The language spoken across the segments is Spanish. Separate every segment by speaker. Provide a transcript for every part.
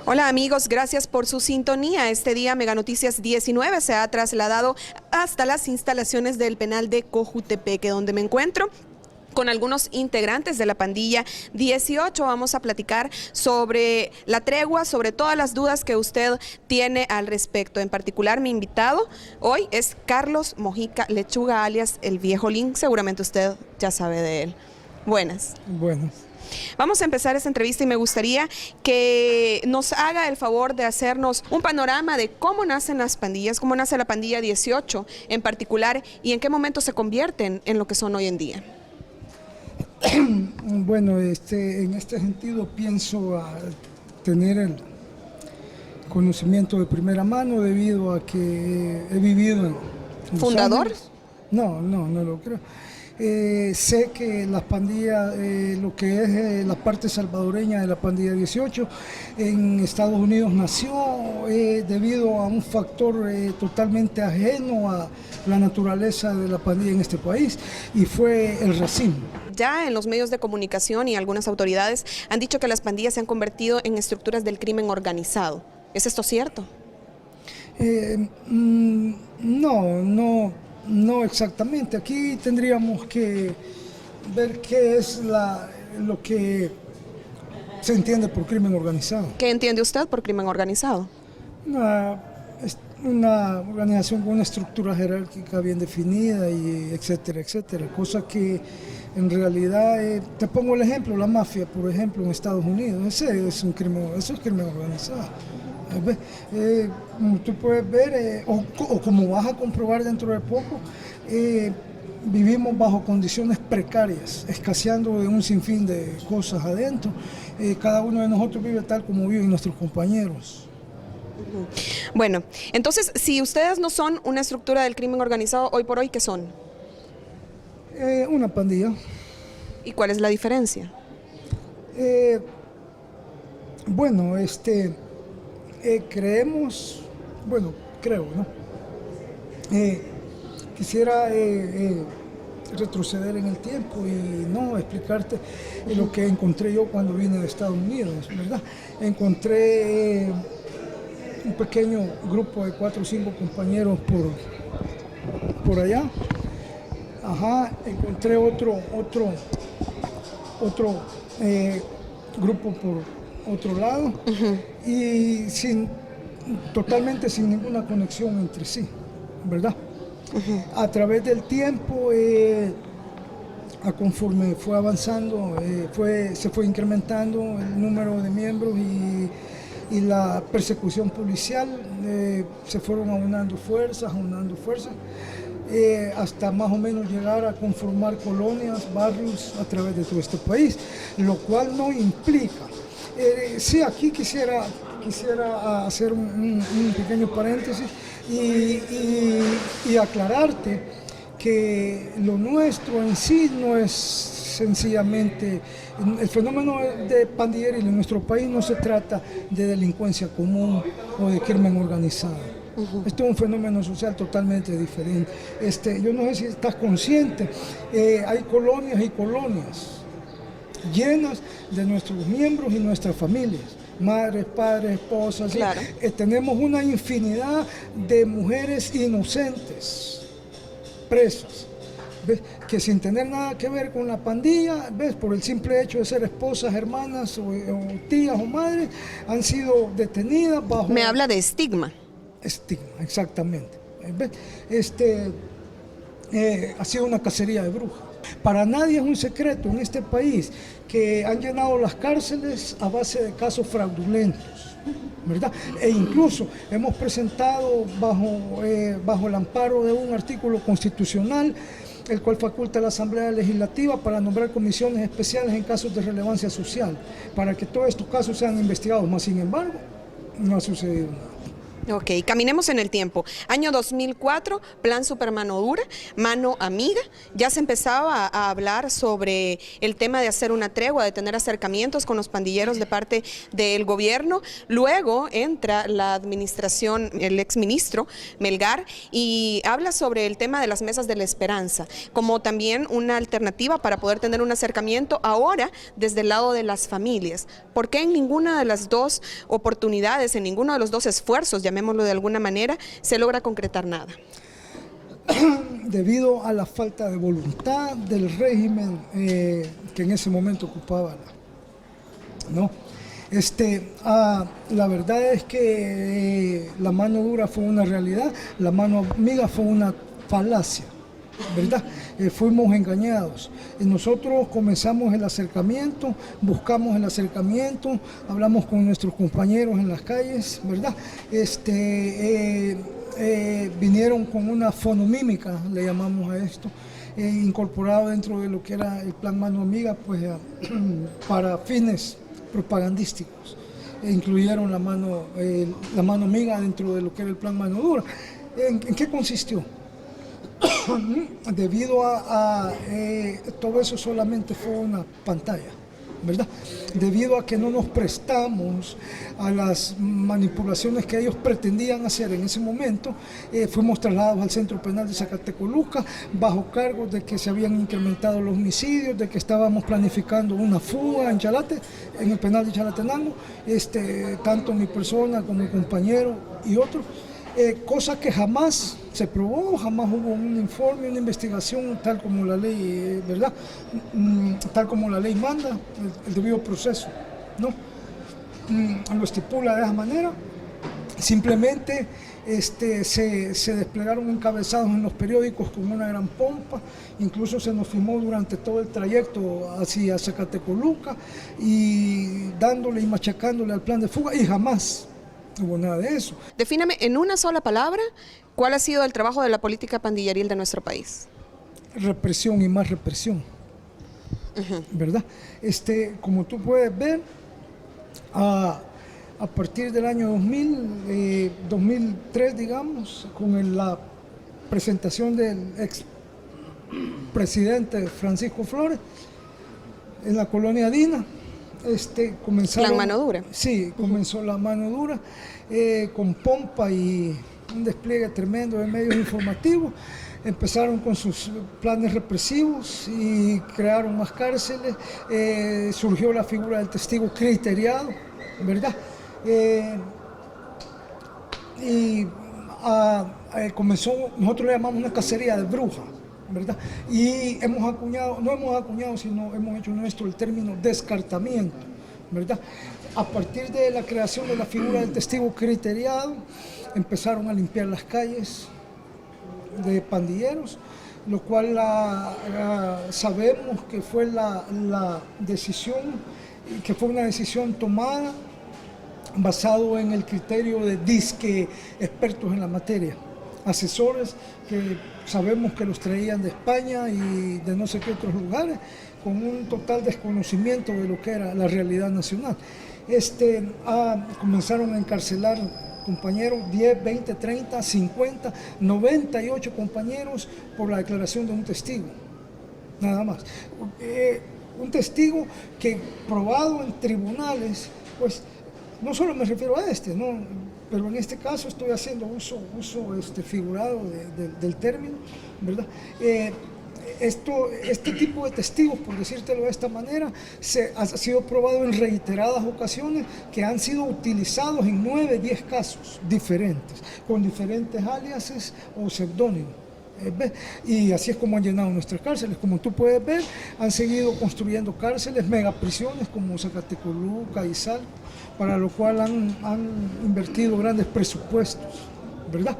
Speaker 1: Hola amigos, gracias por su sintonía. Este día Mega Noticias 19 se ha trasladado hasta las instalaciones del penal de Cojutepeque, donde me encuentro con algunos integrantes de la pandilla 18. Vamos a platicar sobre la tregua, sobre todas las dudas que usted tiene al respecto. En particular, mi invitado hoy es Carlos Mojica Lechuga, alias El Viejo Lin. Seguramente usted ya sabe de él. Buenas.
Speaker 2: Buenas.
Speaker 1: Vamos a empezar esta entrevista y me gustaría que nos haga el favor de hacernos un panorama de cómo nacen las pandillas, cómo nace la pandilla 18 en particular y en qué momento se convierten en lo que son hoy en día.
Speaker 2: Bueno, en este sentido pienso tener el conocimiento de primera mano debido a que he vivido en
Speaker 1: ¿Fundador?
Speaker 2: No lo creo. Sé que las pandillas, lo que es la parte salvadoreña de la pandilla 18 en Estados Unidos nació debido a un factor totalmente ajeno a la naturaleza de la pandilla en este país, y fue el racismo.
Speaker 1: Ya en los medios de comunicación y algunas autoridades han dicho que las pandillas se han convertido en estructuras del crimen organizado. ¿Es esto cierto?
Speaker 2: No exactamente. Aquí tendríamos que ver qué es lo que se entiende por crimen organizado.
Speaker 1: ¿Qué entiende usted por crimen organizado?
Speaker 2: Una organización con una estructura jerárquica bien definida, y etcétera, etcétera. Cosa que en realidad, te pongo el ejemplo, la mafia, por ejemplo, en Estados Unidos, eso es crimen organizado. Como tú puedes ver, o como vas a comprobar dentro de poco, vivimos bajo condiciones precarias, escaseando de un sinfín de cosas adentro. Cada uno de nosotros vive tal como viven nuestros compañeros.
Speaker 1: Bueno, entonces, si ustedes no son una estructura del crimen organizado, hoy por hoy, ¿qué son?
Speaker 2: Una pandilla.
Speaker 1: ¿Y cuál es la diferencia?
Speaker 2: Bueno, creemos, bueno, creo, ¿no? Quisiera retroceder en el tiempo y no explicarte lo que encontré yo cuando vine de Estados Unidos, ¿verdad? Encontré un pequeño grupo de 4 o 5 compañeros por allá. Encontré otro grupo por otro lado, y totalmente sin ninguna conexión entre sí, ¿verdad? A través del tiempo, conforme fue avanzando, se fue incrementando el número de miembros y la persecución policial, se fueron aunando fuerzas, hasta más o menos llegar a conformar colonias, barrios a través de todo este país, lo cual no implica. Sí, aquí quisiera hacer un pequeño paréntesis y aclararte que lo nuestro en sí no es sencillamente el fenómeno de pandillerismo en nuestro país. No se trata de delincuencia común o de crimen organizado. Esto es un fenómeno social totalmente diferente. Yo no sé si estás consciente, hay colonias y colonias llenas de nuestros miembros y nuestras familias, madres, padres, esposas.
Speaker 1: Claro.
Speaker 2: Tenemos una infinidad de mujeres inocentes, presas, ¿ves? Que sin tener nada que ver con la pandilla, ¿ves? Por el simple hecho de ser esposas, hermanas o tías o madres, han sido detenidas bajo...
Speaker 1: Me habla de estigma.
Speaker 2: Estigma, exactamente. Ha sido una cacería de brujas. Para nadie es un secreto en este país que han llenado las cárceles a base de casos fraudulentos, ¿verdad? E incluso hemos presentado bajo el amparo de un artículo constitucional, el cual faculta a la Asamblea Legislativa para nombrar comisiones especiales en casos de relevancia social, para que todos estos casos sean investigados. Mas, sin embargo, no ha sucedido nada.
Speaker 1: Ok, caminemos en el tiempo. Año 2004, Plan Super Mano Dura, Mano Amiga. Ya se empezaba a hablar sobre el tema de hacer una tregua, de tener acercamientos con los pandilleros de parte del gobierno. Luego entra la administración, el exministro Melgar, y habla sobre el tema de las mesas de la esperanza, como también una alternativa para poder tener un acercamiento ahora desde el lado de las familias. ¿Por qué en ninguna de las dos oportunidades, en ninguno de los dos esfuerzos, llamémoslo de alguna manera, se logra concretar nada?
Speaker 2: Debido a la falta de voluntad del régimen que en ese momento ocupaba ¿no? La verdad es que la mano dura fue una realidad, la mano amiga fue una falacia, ¿verdad? Fuimos engañados. Nosotros comenzamos el acercamiento, buscamos el acercamiento, hablamos con nuestros compañeros en las calles, ¿verdad? Vinieron con una fonomímica, le llamamos a esto, incorporado dentro de lo que era el plan Mano Amiga, pues para fines propagandísticos. Incluyeron la mano amiga dentro de lo que era el plan Mano Dura. ¿En qué consistió? Debido a todo eso solamente fue una pantalla, ¿verdad? Debido a que no nos prestamos a las manipulaciones que ellos pretendían hacer en ese momento, fuimos trasladados al Centro Penal de Zacatecoluca bajo cargo de que se habían incrementado los homicidios, de que estábamos planificando una fuga en Chalate, en el penal de Chalatenango, tanto mi persona como mi compañero y otros. Cosa que jamás se probó, jamás hubo un informe, una investigación tal como la ley, ¿verdad? Tal como la ley manda, el debido proceso, ¿no? Lo estipula de esa manera. Simplemente se desplegaron encabezados en los periódicos con una gran pompa, incluso se nos filmó durante todo el trayecto hacia Zacatecoluca y dándole y machacándole al plan de fuga y jamás hubo nada de eso.
Speaker 1: Defíname en una sola palabra, ¿cuál ha sido el trabajo de la política pandilleril de nuestro país?
Speaker 2: Represión y más represión, ¿verdad? Como tú puedes ver, a partir del año 2003, digamos, con la presentación del expresidente Francisco Flores en la colonia Dina, comenzaron...
Speaker 1: ¿La mano dura?
Speaker 2: Sí, comenzó la mano dura, con pompa y un despliegue tremendo de medios informativos. Empezaron con sus planes represivos y crearon más cárceles. Surgió la figura del testigo criteriado, ¿verdad? Comenzó, nosotros le llamamos una cacería de brujas, ¿verdad? Y no hemos acuñado, sino hemos hecho nuestro el término descartamiento, ¿verdad? A partir de la creación de la figura del testigo criteriado, empezaron a limpiar las calles de pandilleros, lo cual sabemos que fue la decisión, que fue una decisión tomada basado en el criterio de disque expertos en la materia, asesores que sabemos que los traían de España y de no sé qué otros lugares, con un total desconocimiento de lo que era la realidad nacional. Comenzaron a encarcelar compañeros, 10, 20, 30, 50, 98 compañeros por la declaración de un testigo, nada más. Un testigo que probado en tribunales, pues no solo me refiero a ¿no? Pero en este caso estoy haciendo uso figurado del término, ¿verdad? Este tipo de testigos, por decírtelo de esta manera, ha sido probado en reiteradas ocasiones, que han sido utilizados en 9, 10 casos diferentes, con diferentes aliases o seudónimos. Y así es como han llenado nuestras cárceles. Como tú puedes ver, han seguido construyendo cárceles, megaprisiones como Zacatecoluca y Salto, para lo cual han invertido grandes presupuestos, ¿verdad?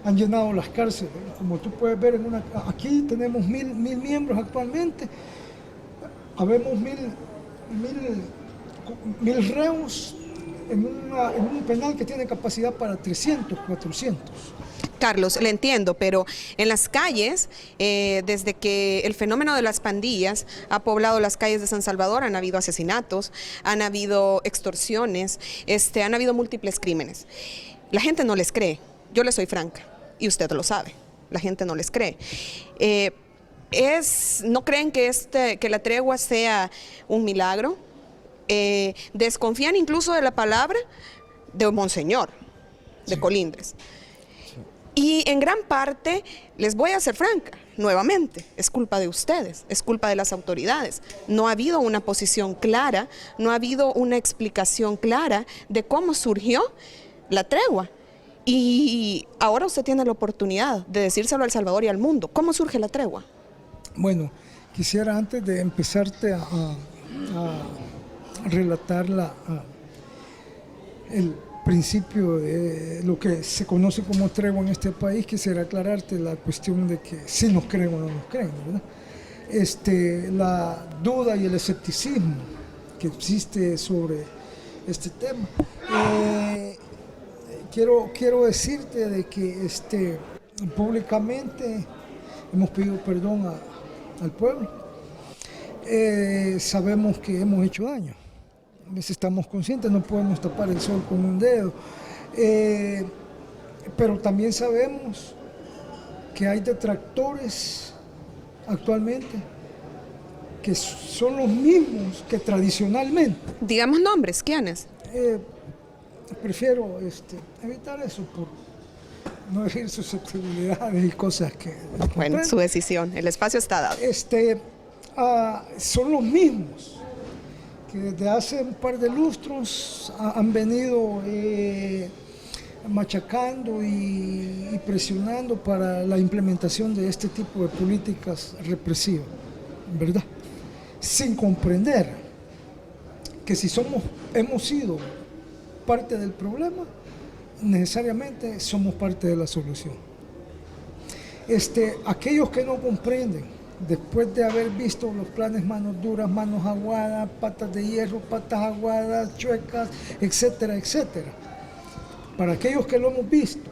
Speaker 2: Han llenado las cárceles. Como tú puedes ver, aquí tenemos 1000 miembros actualmente, habemos 1000 reos en un penal que tiene capacidad para 300, 400.
Speaker 1: Carlos, le entiendo, pero en las calles, desde que el fenómeno de las pandillas ha poblado las calles de San Salvador, han habido asesinatos, han habido extorsiones, han habido múltiples crímenes. La gente no les cree. Yo les soy franca y usted lo sabe. La gente no les cree. No creen que la tregua sea un milagro. Desconfían incluso de la palabra de Monseñor, de Colindres. Y en gran parte, les voy a ser franca, nuevamente, es culpa de ustedes, es culpa de las autoridades. No ha habido una posición clara, no ha habido una explicación clara de cómo surgió la tregua. Y ahora usted tiene la oportunidad de decírselo a El Salvador y al mundo. ¿Cómo surge la tregua?
Speaker 2: Bueno, quisiera antes de empezarte a relatar el principio de lo que se conoce como tregua en este país, quisiera aclararte la cuestión de que si nos creen o no nos creen, ¿verdad? La duda y el escepticismo que existe sobre este tema. Quiero decirte de que públicamente hemos pedido perdón al pueblo. Sabemos que hemos hecho daño. A veces estamos conscientes, no podemos tapar el sol con un dedo. Pero también sabemos que hay detractores actualmente que son los mismos que tradicionalmente.
Speaker 1: Digamos nombres, ¿quiénes?
Speaker 2: Prefiero evitar eso por no herir susceptibilidades y cosas que...
Speaker 1: Bueno, su decisión, el espacio está dado.
Speaker 2: Son los mismos que desde hace un par de lustros han venido machacando y presionando para la implementación de este tipo de políticas represivas, ¿verdad? Sin comprender que si hemos sido parte del problema, necesariamente somos parte de la solución. Aquellos que no comprenden, después de haber visto los planes manos duras, manos aguadas, patas de hierro, patas aguadas, chuecas, etcétera, etcétera, para aquellos que lo hemos visto,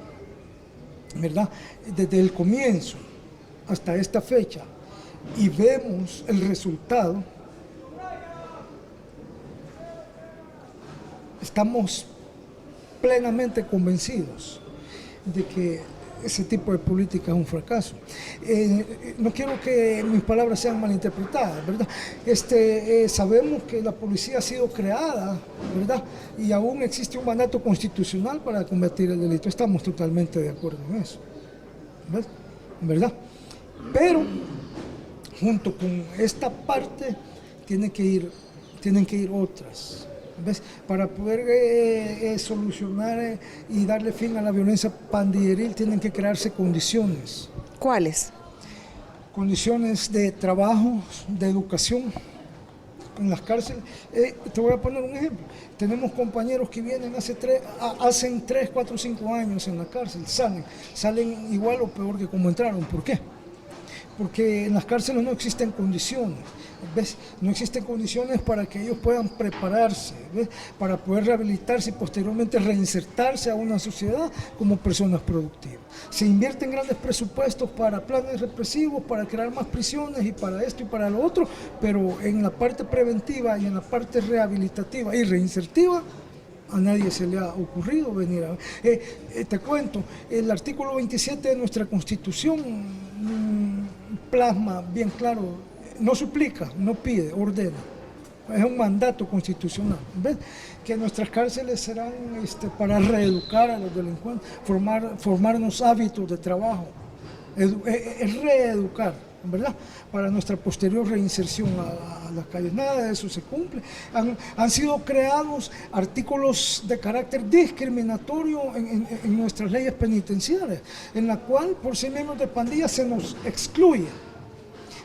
Speaker 2: ¿verdad? Desde el comienzo hasta esta fecha, y vemos el resultado, estamos plenamente convencidos de que ese tipo de política es un fracaso. No quiero que mis palabras sean malinterpretadas, ¿verdad? Sabemos que la policía ha sido creada, ¿verdad? Y aún existe un mandato constitucional para combatir el delito. Estamos totalmente de acuerdo en eso, ¿verdad? Pero junto con esta parte tienen que ir otras. ¿Ves? Para poder solucionar y darle fin a la violencia pandilleril tienen que crearse condiciones.
Speaker 1: ¿Cuáles?
Speaker 2: Condiciones de trabajo, de educación en las cárceles. Te voy a poner un ejemplo. Tenemos compañeros que vienen hacen 3, 4, 5 años en la cárcel, salen igual o peor que como entraron. ¿Por qué? Porque en las cárceles no existen condiciones, ¿ves? No existen condiciones para que ellos puedan prepararse, ¿ves? Para poder rehabilitarse y posteriormente reinsertarse a una sociedad como personas productivas. Se invierten grandes presupuestos para planes represivos, para crear más prisiones y para esto y para lo otro, pero en la parte preventiva y en la parte rehabilitativa y reinsertiva, a nadie se le ha ocurrido venir a... te cuento, el artículo 27 de nuestra Constitución plasma bien claro, no suplica, no pide, ordena. Es un mandato constitucional, ¿ves? Que nuestras cárceles serán para reeducar a los delincuentes, formarnos hábitos de trabajo, es reeducar, ¿verdad? Para nuestra posterior reinserción a las calles. Nada de eso se cumple. Han sido creados artículos de carácter discriminatorio en nuestras leyes penitenciarias, en la cual por ser miembros de pandillas se nos excluye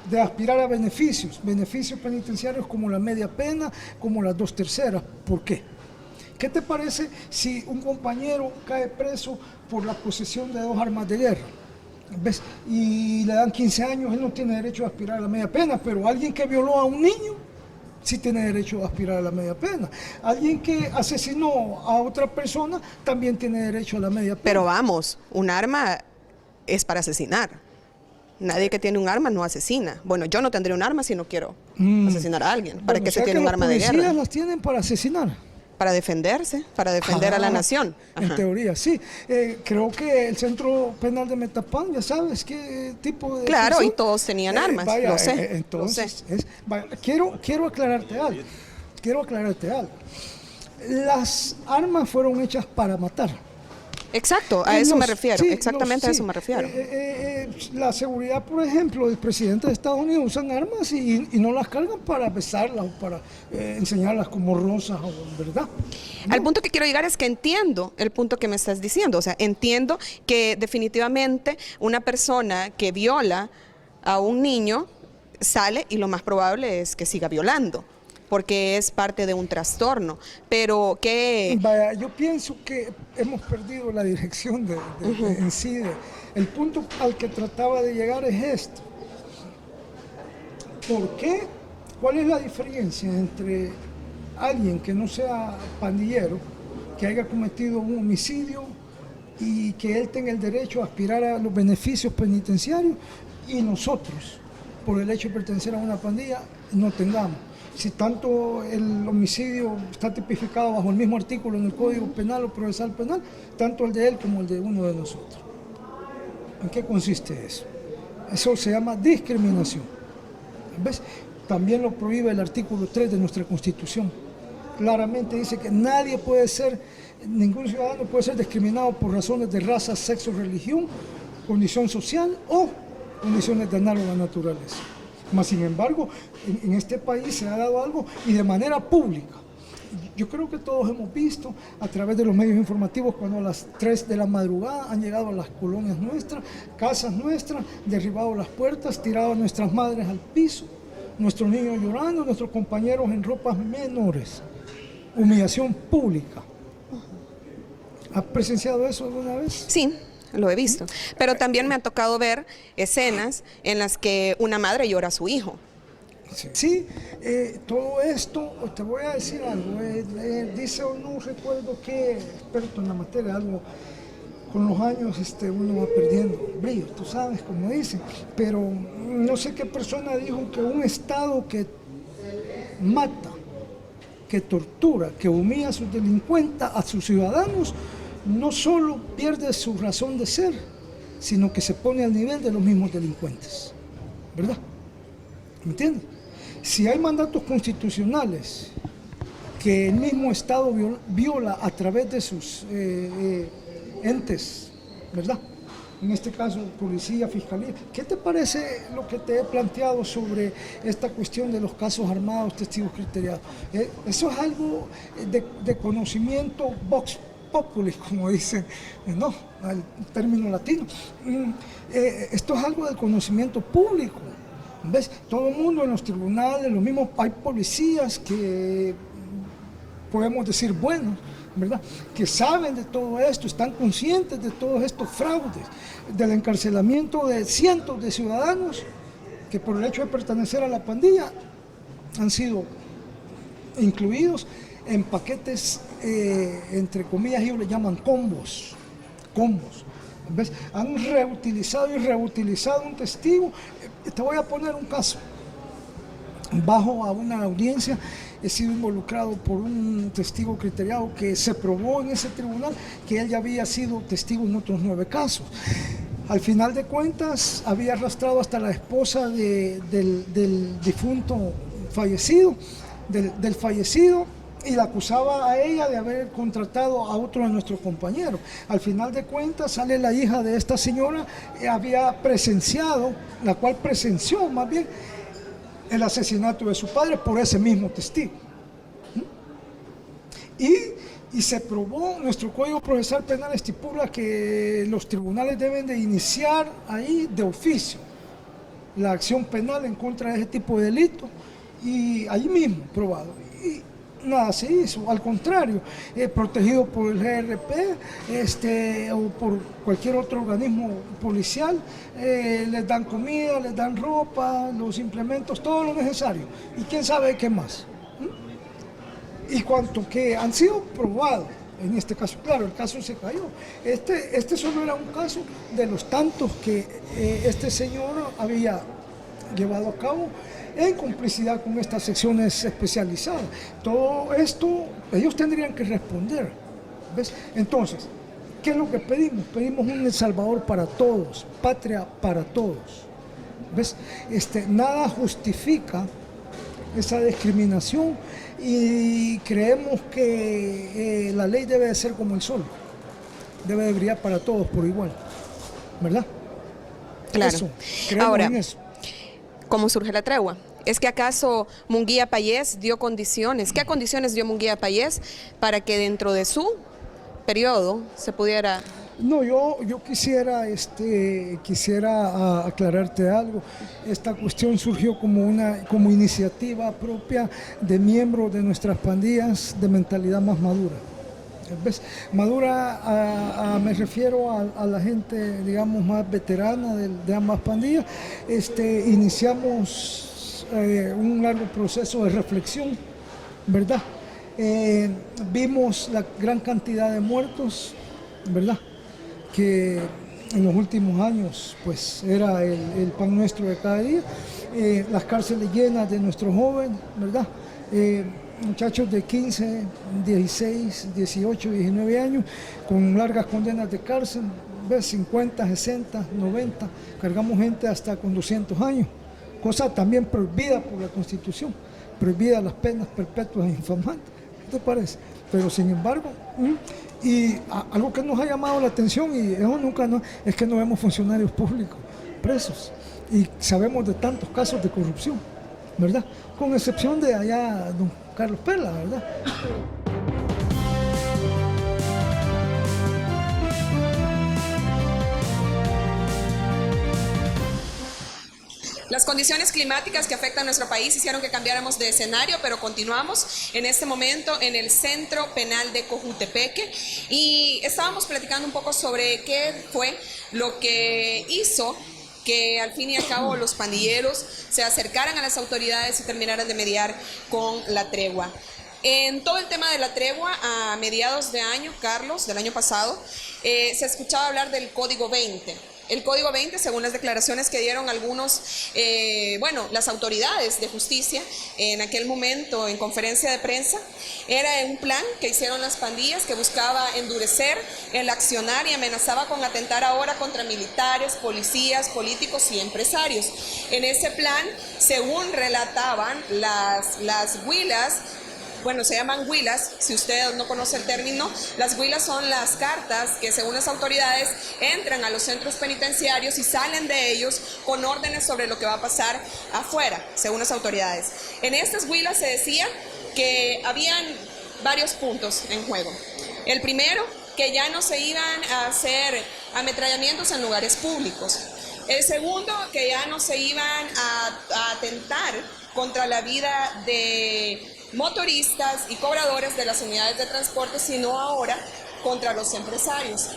Speaker 2: de aspirar a beneficios penitenciarios como la media pena, como las 2/3. ¿Por qué? ¿Qué te parece si un compañero cae preso por la posesión de 2 armas de guerra? ¿Ves? Y le dan 15 años, él no tiene derecho a aspirar a la media pena, pero alguien que violó a un niño sí tiene derecho a aspirar a la media pena. Alguien que asesinó a otra persona también tiene derecho a la media pena.
Speaker 1: Pero vamos, un arma es para asesinar. Nadie que tiene un arma no asesina. Bueno, yo no tendría un arma si no quiero asesinar a alguien. ¿Para qué se tiene un arma de guerra?
Speaker 2: Las policías las tienen para asesinar.
Speaker 1: Para defenderse, para defender a la nación.
Speaker 2: En
Speaker 1: Ajá.
Speaker 2: teoría, sí. Creo que el Centro Penal de Metapán, ya sabes qué tipo de...
Speaker 1: Claro,
Speaker 2: prisión.
Speaker 1: y todos tenían armas,
Speaker 2: Vaya,
Speaker 1: lo sé.
Speaker 2: entonces, vaya, quiero aclararte algo. Quiero aclararte algo. Las armas fueron hechas para matar.
Speaker 1: Exacto, a eso me refiero,
Speaker 2: sí,
Speaker 1: exactamente a
Speaker 2: sí.
Speaker 1: eso me refiero.
Speaker 2: La seguridad, por ejemplo, del presidente de Estados Unidos usan armas y no las cargan para besarlas o para enseñarlas como rosas, ¿verdad? ¿No?
Speaker 1: Al punto que quiero llegar es que entiendo el punto que me estás diciendo, o sea, entiendo que definitivamente una persona que viola a un niño sale y lo más probable es que siga violando, porque es parte de un trastorno, pero que...
Speaker 2: Vaya, yo pienso que hemos perdido la dirección en sí. El punto al que trataba de llegar es esto. ¿Por qué? ¿Cuál es la diferencia entre alguien que no sea pandillero, que haya cometido un homicidio y que él tenga el derecho a aspirar a los beneficios penitenciarios y nosotros, por el hecho de pertenecer a una pandilla, no tengamos? Si tanto el homicidio está tipificado bajo el mismo artículo en el Código Penal o Procesal Penal, tanto el de él como el de uno de nosotros. ¿En qué consiste eso? Eso se llama discriminación. ¿Ves? También lo prohíbe el artículo 3 de nuestra Constitución. Claramente dice que ningún ciudadano puede ser discriminado por razones de raza, sexo, religión, condición social o condiciones de análoga naturaleza. Mas, sin embargo, en este país se ha dado algo y de manera pública. Yo creo que todos hemos visto a través de los medios informativos cuando a las 3 de la madrugada han llegado a las colonias nuestras, casas nuestras, derribado las puertas, tirado a nuestras madres al piso, nuestros niños llorando, nuestros compañeros en ropas menores. Humillación pública. ¿Has presenciado eso alguna vez?
Speaker 1: Sí, lo he visto, pero también me ha tocado ver escenas en las que una madre llora a su hijo.
Speaker 2: Sí, todo esto, te voy a decir algo, dice o no recuerdo qué experto en la materia, algo con los años uno va perdiendo brillo, tú sabes, como dicen, pero no sé qué persona dijo que un Estado que mata, que tortura, que humilla a sus delincuentes, a sus ciudadanos, no solo pierde su razón de ser, sino que se pone al nivel de los mismos delincuentes, ¿verdad? ¿Me entiendes? Si hay mandatos constitucionales que el mismo Estado viola a través de sus entes, ¿verdad? En este caso, policía, fiscalía. ¿Qué te parece lo que te he planteado sobre esta cuestión de los casos armados, testigos criteriados? Eso es algo de conocimiento vox populi, como dicen, ¿no? El término latino. Esto es algo del conocimiento público. ¿Ves? Todo el mundo en los tribunales, lo mismo, hay policías que podemos decir buenos, ¿verdad? Que saben de todo esto, están conscientes de todos estos fraudes, del encarcelamiento de cientos de ciudadanos que por el hecho de pertenecer a la pandilla han sido incluidos en paquetes, entre comillas, ellos le llaman combos. ¿Ves? Han reutilizado y reutilizado un testigo. Te voy a poner un caso. Bajo a una audiencia he sido involucrado por un testigo criteriado que se probó en ese tribunal que él ya había sido testigo en otros 9 casos. Al final de cuentas había arrastrado hasta la esposa del difunto fallecido, del fallecido, y la acusaba a ella de haber contratado a otro de nuestros compañeros. Al final de cuentas sale la hija de esta señora, había presenciado, la cual presenció más bien el asesinato de su padre por ese mismo testigo. Y se probó, nuestro Código Procesal Penal estipula que los tribunales deben de iniciar ahí de oficio la acción penal en contra de ese tipo de delito, y ahí mismo probado. Y nada se hizo, al contrario, protegido por el GRP o por cualquier otro organismo policial, les dan comida, les dan ropa, los implementos, todo lo necesario, y quién sabe qué más. Y cuanto que han sido probados, en este caso, claro, el caso se cayó. Este solo era un caso de los tantos que este señor había llevado a cabo en complicidad con estas secciones especializadas. Todo esto ellos tendrían que responder, ¿ves? Entonces, ¿qué es lo que pedimos? Pedimos un El Salvador para todos, patria para todos, ¿ves? Nada justifica esa discriminación y creemos que la ley debe de ser como el sol, debe de brillar para todos por igual, ¿verdad?
Speaker 1: Claro.
Speaker 2: Eso, creemos
Speaker 1: Ahora,
Speaker 2: en eso.
Speaker 1: ¿cómo surge la tregua? ¿Es que acaso Munguía Payés dio condiciones? ¿Qué condiciones dio Munguía Payés para que dentro de su periodo se pudiera...?
Speaker 2: No, yo quisiera aclararte algo. Esta cuestión surgió como iniciativa propia de miembros de nuestras pandillas de mentalidad más madura. ¿Ves? Madura, me refiero a la gente, digamos, más veterana de ambas pandillas. Iniciamos un largo proceso de reflexión, ¿verdad? Vimos la gran cantidad de muertos, ¿verdad? Que en los últimos años pues era el pan nuestro de cada día, las cárceles llenas de nuestros jóvenes, ¿verdad? Muchachos de 15, 16, 18, 19 años con largas condenas de cárcel, ¿ves? 50, 60, 90, cargamos gente hasta con 200 años, cosa también prohibida por la Constitución, prohibida las penas perpetuas e infamantes, ¿qué te parece? Pero sin embargo, y algo que nos ha llamado la atención, y eso nunca es que no vemos funcionarios públicos presos, y sabemos de tantos casos de corrupción, ¿verdad? Con excepción de allá don Carlos Perla, ¿verdad?
Speaker 1: Las condiciones climáticas que afectan a nuestro país hicieron que cambiáramos de escenario, pero continuamos en este momento en el Centro Penal de Cojutepeque y estábamos platicando un poco sobre qué fue lo que hizo que al fin y al cabo los pandilleros se acercaran a las autoridades y terminaran de mediar con la tregua. En todo el tema de la tregua, a mediados de año, Carlos, del año pasado, se escuchaba hablar del Código 20. El Código 20, según las declaraciones que dieron algunos, las autoridades de justicia en aquel momento en conferencia de prensa, era un plan que hicieron las pandillas que buscaba endurecer el accionar y amenazaba con atentar ahora contra militares, policías, políticos y empresarios. En ese plan, según relataban las huilas, bueno, se llaman huilas, si usted no conoce el término, las huilas son las cartas que según las autoridades entran a los centros penitenciarios y salen de ellos con órdenes sobre lo que va a pasar afuera, según las autoridades. En estas huilas se decía que habían varios puntos en juego. El primero, que ya no se iban a hacer ametrallamientos en lugares públicos. El segundo, que ya no se iban a atentar contra la vida de motoristas y cobradores de las unidades de transporte, sino ahora contra los empresarios.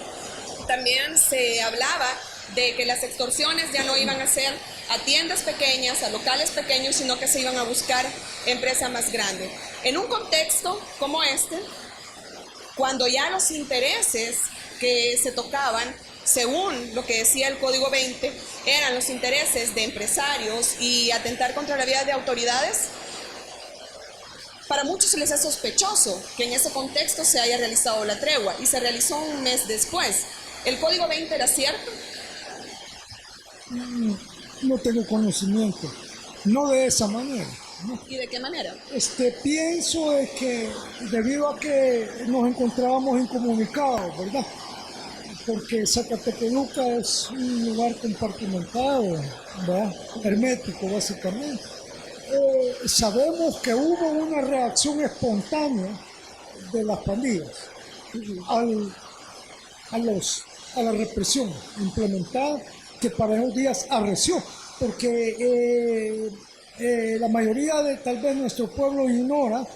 Speaker 1: También se hablaba de que las extorsiones ya no iban a ser a tiendas pequeñas, a locales pequeños, sino que se iban a buscar empresas más grandes. En un contexto como este, cuando ya los intereses que se tocaban, según lo que decía el Código 20, eran los intereses de empresarios y atentar contra la vida de autoridades, para muchos se les es sospechoso que en ese contexto se haya realizado la tregua y se realizó un mes después. ¿El Código 20 era cierto?
Speaker 2: No tengo conocimiento, no de esa manera. ¿No?
Speaker 1: ¿Y de qué manera?
Speaker 2: Pienso es que debido a que nos encontrábamos incomunicados, ¿verdad? Porque Zacatepeluca es un lugar compartimentado, ¿verdad? Hermético básicamente. Sabemos que hubo una reacción espontánea de las pandillas a la represión implementada, que para esos días arreció, porque la mayoría de tal vez nuestro pueblo ignora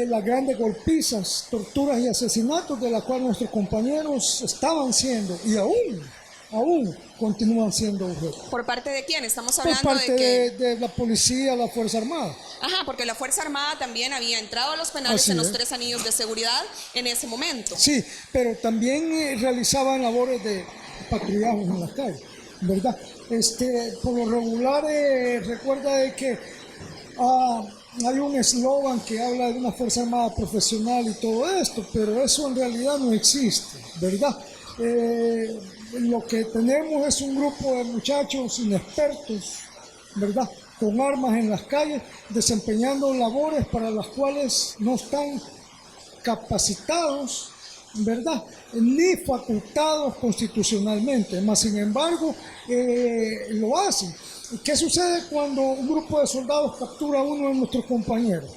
Speaker 2: las grandes golpizas, torturas y asesinatos de las cuales nuestros compañeros estaban siendo y aún continúan siendo objeto.
Speaker 1: ¿Por parte de quién? Estamos hablando
Speaker 2: por parte
Speaker 1: de
Speaker 2: la policía, la Fuerza Armada.
Speaker 1: Ajá, porque la Fuerza Armada también había entrado a los penales en los 3 anillos de seguridad en ese momento.
Speaker 2: Sí, pero también realizaban labores de patrullaje en las calles, ¿verdad? Por lo regular, recuerda de que hay un eslogan que habla de una Fuerza Armada profesional y todo esto, pero eso en realidad no existe, ¿verdad? Lo que tenemos es un grupo de muchachos inexpertos, ¿verdad?, con armas en las calles, desempeñando labores para las cuales no están capacitados, ¿verdad?, ni facultados constitucionalmente, más sin embargo lo hacen. ¿Qué sucede cuando un grupo de soldados captura a uno de nuestros compañeros?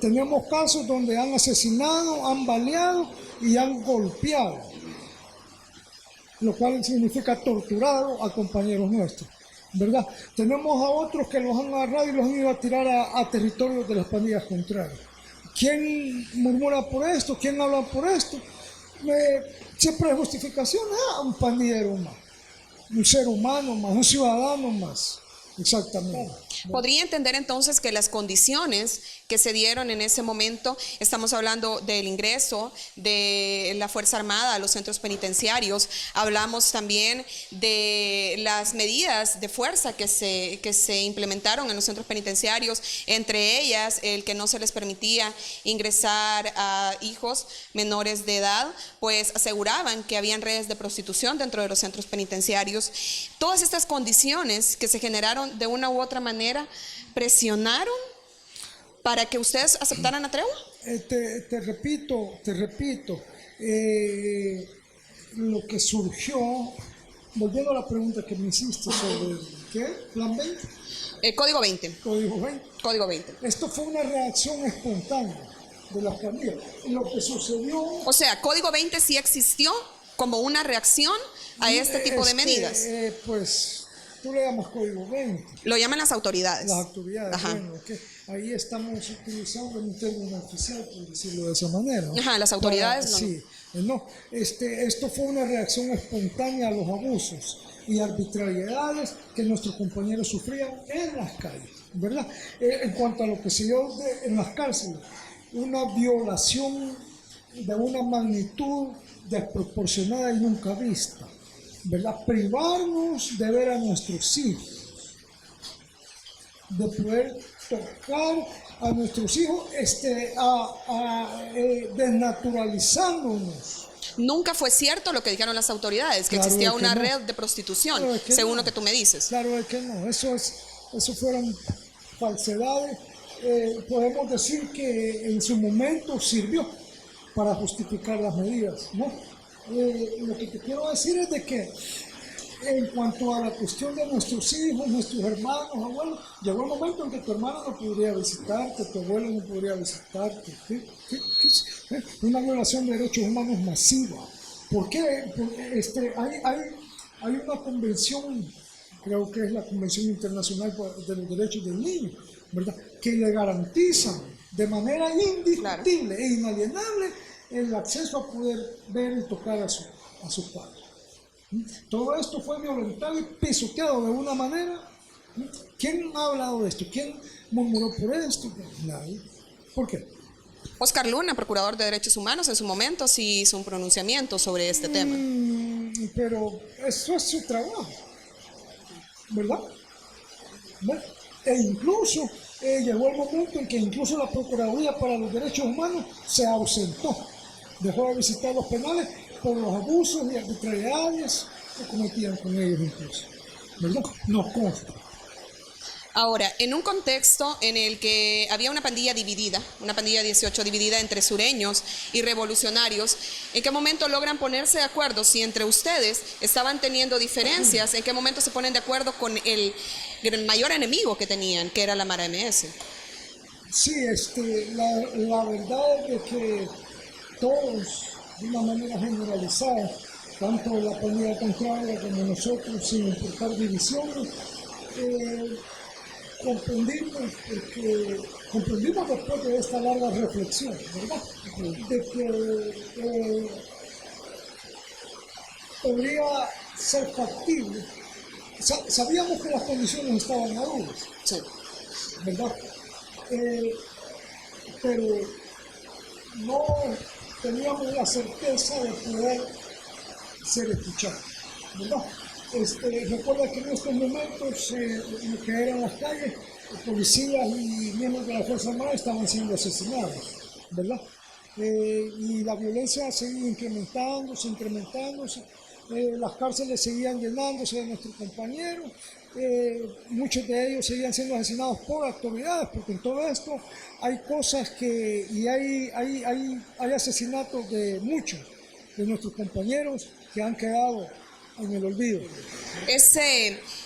Speaker 2: Tenemos casos donde han asesinado, han baleado y han golpeado, lo cual significa torturado a compañeros nuestros, ¿verdad? Tenemos a otros que los han agarrado y los han ido a tirar a territorios de las pandillas contrarias. ¿Quién murmura por esto? ¿Quién habla por esto? Siempre hay justificación. Un pandillero más, un ser humano más, un ciudadano más. Exactamente.
Speaker 1: ¿Podría entender entonces que las condiciones que se dieron en ese momento, estamos hablando del ingreso de la Fuerza Armada a los centros penitenciarios, hablamos también de las medidas de fuerza que se implementaron en los centros penitenciarios, entre ellas el que no se les permitía ingresar a hijos menores de edad, pues aseguraban que habían redes de prostitución dentro de los centros penitenciarios? Todas estas condiciones que se generaron de una u otra manera presionaron para que ustedes aceptaran la tregua.
Speaker 2: Te repito, lo que surgió, volviendo a la pregunta que me hiciste sobre ¿qué? ¿Plan 20?
Speaker 1: Código 20.
Speaker 2: Código 20.
Speaker 1: Código 20.
Speaker 2: Esto fue una reacción espontánea de las pandillas. Lo que sucedió...
Speaker 1: O sea, Código 20 sí existió como una reacción a este tipo de medidas.
Speaker 2: Pues tú le llamas Código 20.
Speaker 1: Lo llaman las autoridades.
Speaker 2: Las autoridades,
Speaker 1: ajá.
Speaker 2: Bueno, ahí estamos utilizando un término oficial, por decirlo de esa manera.
Speaker 1: Ajá, las autoridades
Speaker 2: no. Sí, no. Esto fue una reacción espontánea a los abusos y arbitrariedades que nuestros compañeros sufrían en las calles, ¿verdad? En cuanto a lo que se dio en las cárceles, una violación de una magnitud desproporcionada y nunca vista, ¿verdad? Privarnos de ver a nuestros hijos, de poder tocar a nuestros hijos, desnaturalizándonos.
Speaker 1: Nunca fue cierto lo que dijeron las autoridades, que existía una red de prostitución, según lo que tú me dices.
Speaker 2: Claro es que no, eso fueron falsedades. Podemos decir que en su momento sirvió para justificar las medidas, ¿no? Lo que te quiero decir es de que en cuanto a la cuestión de nuestros hijos, nuestros hermanos, abuelos, llegó el momento en que tu hermano no podría visitarte, tu abuelo no podría visitarte. Una violación de derechos humanos masiva. ¿Por qué? Porque hay una convención, creo que es la Convención Internacional de los Derechos del Niño, ¿verdad?, que le garantizan de manera indiscutible e inalienable el acceso a poder ver y tocar a sus padres. Todo esto fue violentado y pisoteado de una manera. ¿Quién ha hablado de esto? ¿Quién murmuró por esto? Nadie. ¿Por qué?
Speaker 1: Oscar Luna, procurador de Derechos Humanos, en su momento sí hizo un pronunciamiento sobre este tema.
Speaker 2: Pero eso es su trabajo, ¿verdad? ¿Verdad? E incluso llegó el momento en que incluso la Procuraduría para los Derechos Humanos se ausentó, dejó de visitar los penales por los abusos y arbitrariedades que cometían con ellos incluso, ¿verdad? Nos consta.
Speaker 1: Ahora, en un contexto en el que había una pandilla dividida, una pandilla 18 dividida entre sureños y revolucionarios, ¿en qué momento logran ponerse de acuerdo? Si entre ustedes estaban teniendo diferencias, ¿en qué momento se ponen de acuerdo con el mayor enemigo que tenían, que era la Mara MS?
Speaker 2: Sí, la verdad es de que todos, de una manera generalizada, tanto la pandilla contraria como nosotros, sin importar divisiones, comprendimos después de esta larga reflexión, ¿verdad?, de que podría ser factible. Sabíamos que las condiciones estaban maduras,
Speaker 1: sí,
Speaker 2: ¿verdad? Pero no teníamos la certeza de poder ser escuchados, ¿verdad? Recuerda que en estos momentos lo que eran las calles, policías y miembros de la Fuerza Armada estaban siendo asesinados, ¿verdad? Y la violencia seguía incrementándose, las cárceles seguían llenándose de nuestros compañeros, muchos de ellos seguían siendo asesinados por autoridades, porque en todo esto hay cosas y hay asesinatos de muchos de nuestros compañeros que han quedado en el olvido.
Speaker 1: Es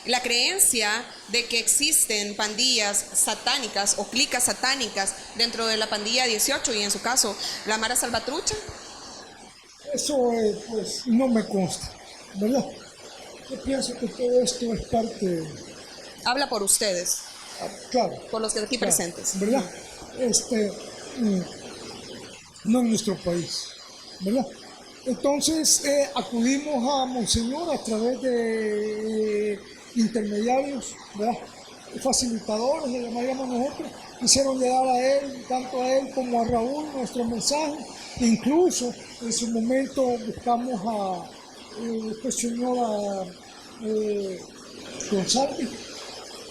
Speaker 1: la creencia de que existen pandillas satánicas o clicas satánicas dentro de la pandilla 18 y en su caso la Mara Salvatrucha.
Speaker 2: Eso pues no me consta, ¿verdad? Yo pienso que todo esto es parte...
Speaker 1: Habla por ustedes,
Speaker 2: Claro.
Speaker 1: por los que aquí
Speaker 2: Claro,
Speaker 1: presentes.
Speaker 2: ¿verdad? No en nuestro país, ¿verdad? Entonces acudimos a Monseñor a través de intermediarios, ¿verdad? Facilitadores, le llamaríamos nosotros, quisieron llegar a él, tanto a él como a Raúl, nuestro mensaje. Incluso en su momento buscamos a esta señora González,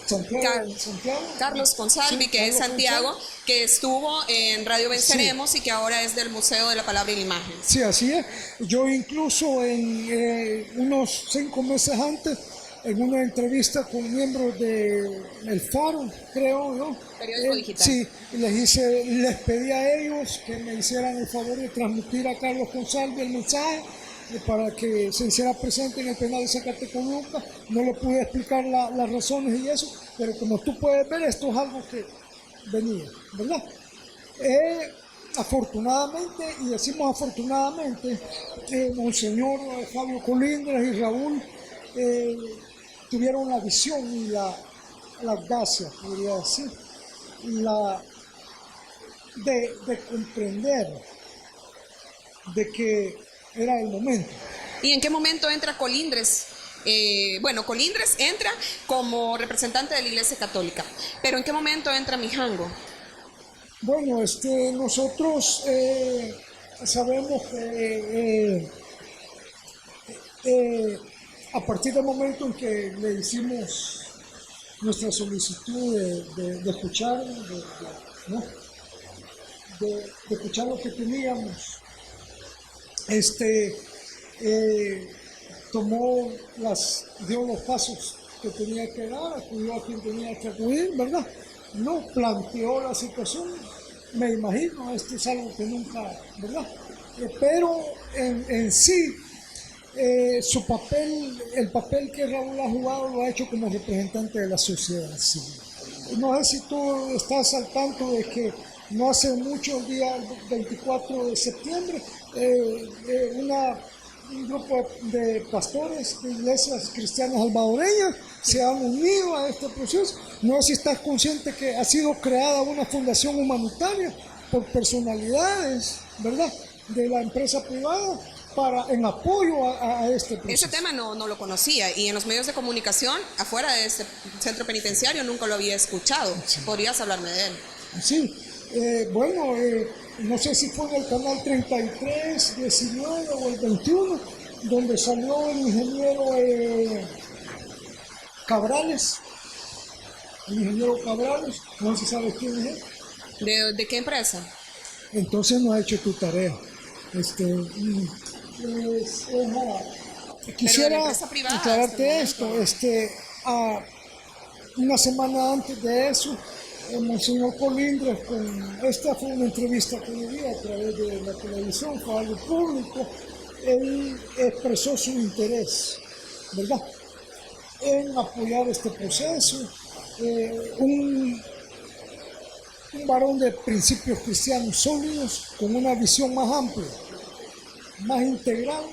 Speaker 2: Santiago.
Speaker 1: Carlos Consalvi,
Speaker 2: Sí,
Speaker 1: que es
Speaker 2: Carlos
Speaker 1: Santiago,
Speaker 2: González.
Speaker 1: que estuvo en Radio Venceremos y que ahora es del Museo de la Palabra y la Imagen.
Speaker 2: Sí, así es. Yo incluso en unos 5 meses antes, en una entrevista con miembros de El Faro, creo, ¿no?
Speaker 1: Periódico digital.
Speaker 2: Sí, les pedí a ellos que me hicieran el favor de transmitir a Carlos Consalvi el mensaje para que se hiciera presente en el penal de Zacatecoluca. No le pude explicar las razones y eso, pero como tú puedes ver, esto es algo que venía, ¿verdad? Afortunadamente, y decimos afortunadamente, Monseñor Fabio Colindres y Raúl tuvieron la visión y la audacia, podría decir, de comprender de que era el momento.
Speaker 1: ¿Y en qué momento entra Colindres? Colindres entra como representante de la Iglesia Católica, pero ¿en qué momento entra Mijango?
Speaker 2: Bueno, nosotros sabemos que a partir del momento en que le hicimos nuestra solicitud de escuchar, ¿no? de escuchar lo que teníamos, dio los pasos que tenía que dar, acudió a quien tenía que acudir, ¿verdad? No planteó la situación, me imagino, esto es algo que nunca, ¿verdad? Pero en sí, el papel que Raúl ha jugado lo ha hecho como representante de la sociedad civil. No sé si tú estás al tanto de que no hace mucho, el día 24 de septiembre, un grupo de pastores de iglesias cristianas salvadoreñas se han unido a este proceso. No sé si estás consciente que ha sido creada una fundación humanitaria por personalidades, ¿verdad?, de la empresa privada en apoyo a este proceso.
Speaker 1: Ese tema no lo conocía y en los medios de comunicación, afuera de este centro penitenciario, nunca lo había escuchado. Sí. ¿Podrías hablarme de él?
Speaker 2: Sí, no sé si fue en el canal 33, 19 o el 21, donde salió el ingeniero Cabrales. El ingeniero Cabrales, no sé si sabes quién es.
Speaker 1: ¿De qué empresa?
Speaker 2: Entonces no has hecho tu tarea. Quisiera aclararte esto. Una semana antes de eso, el Monseñor Colindres, esta fue una entrevista que le di a través de la televisión, fue algo público, él expresó su interés, ¿verdad?, en apoyar este proceso. Un varón de principios cristianos sólidos, con una visión más amplia, más integral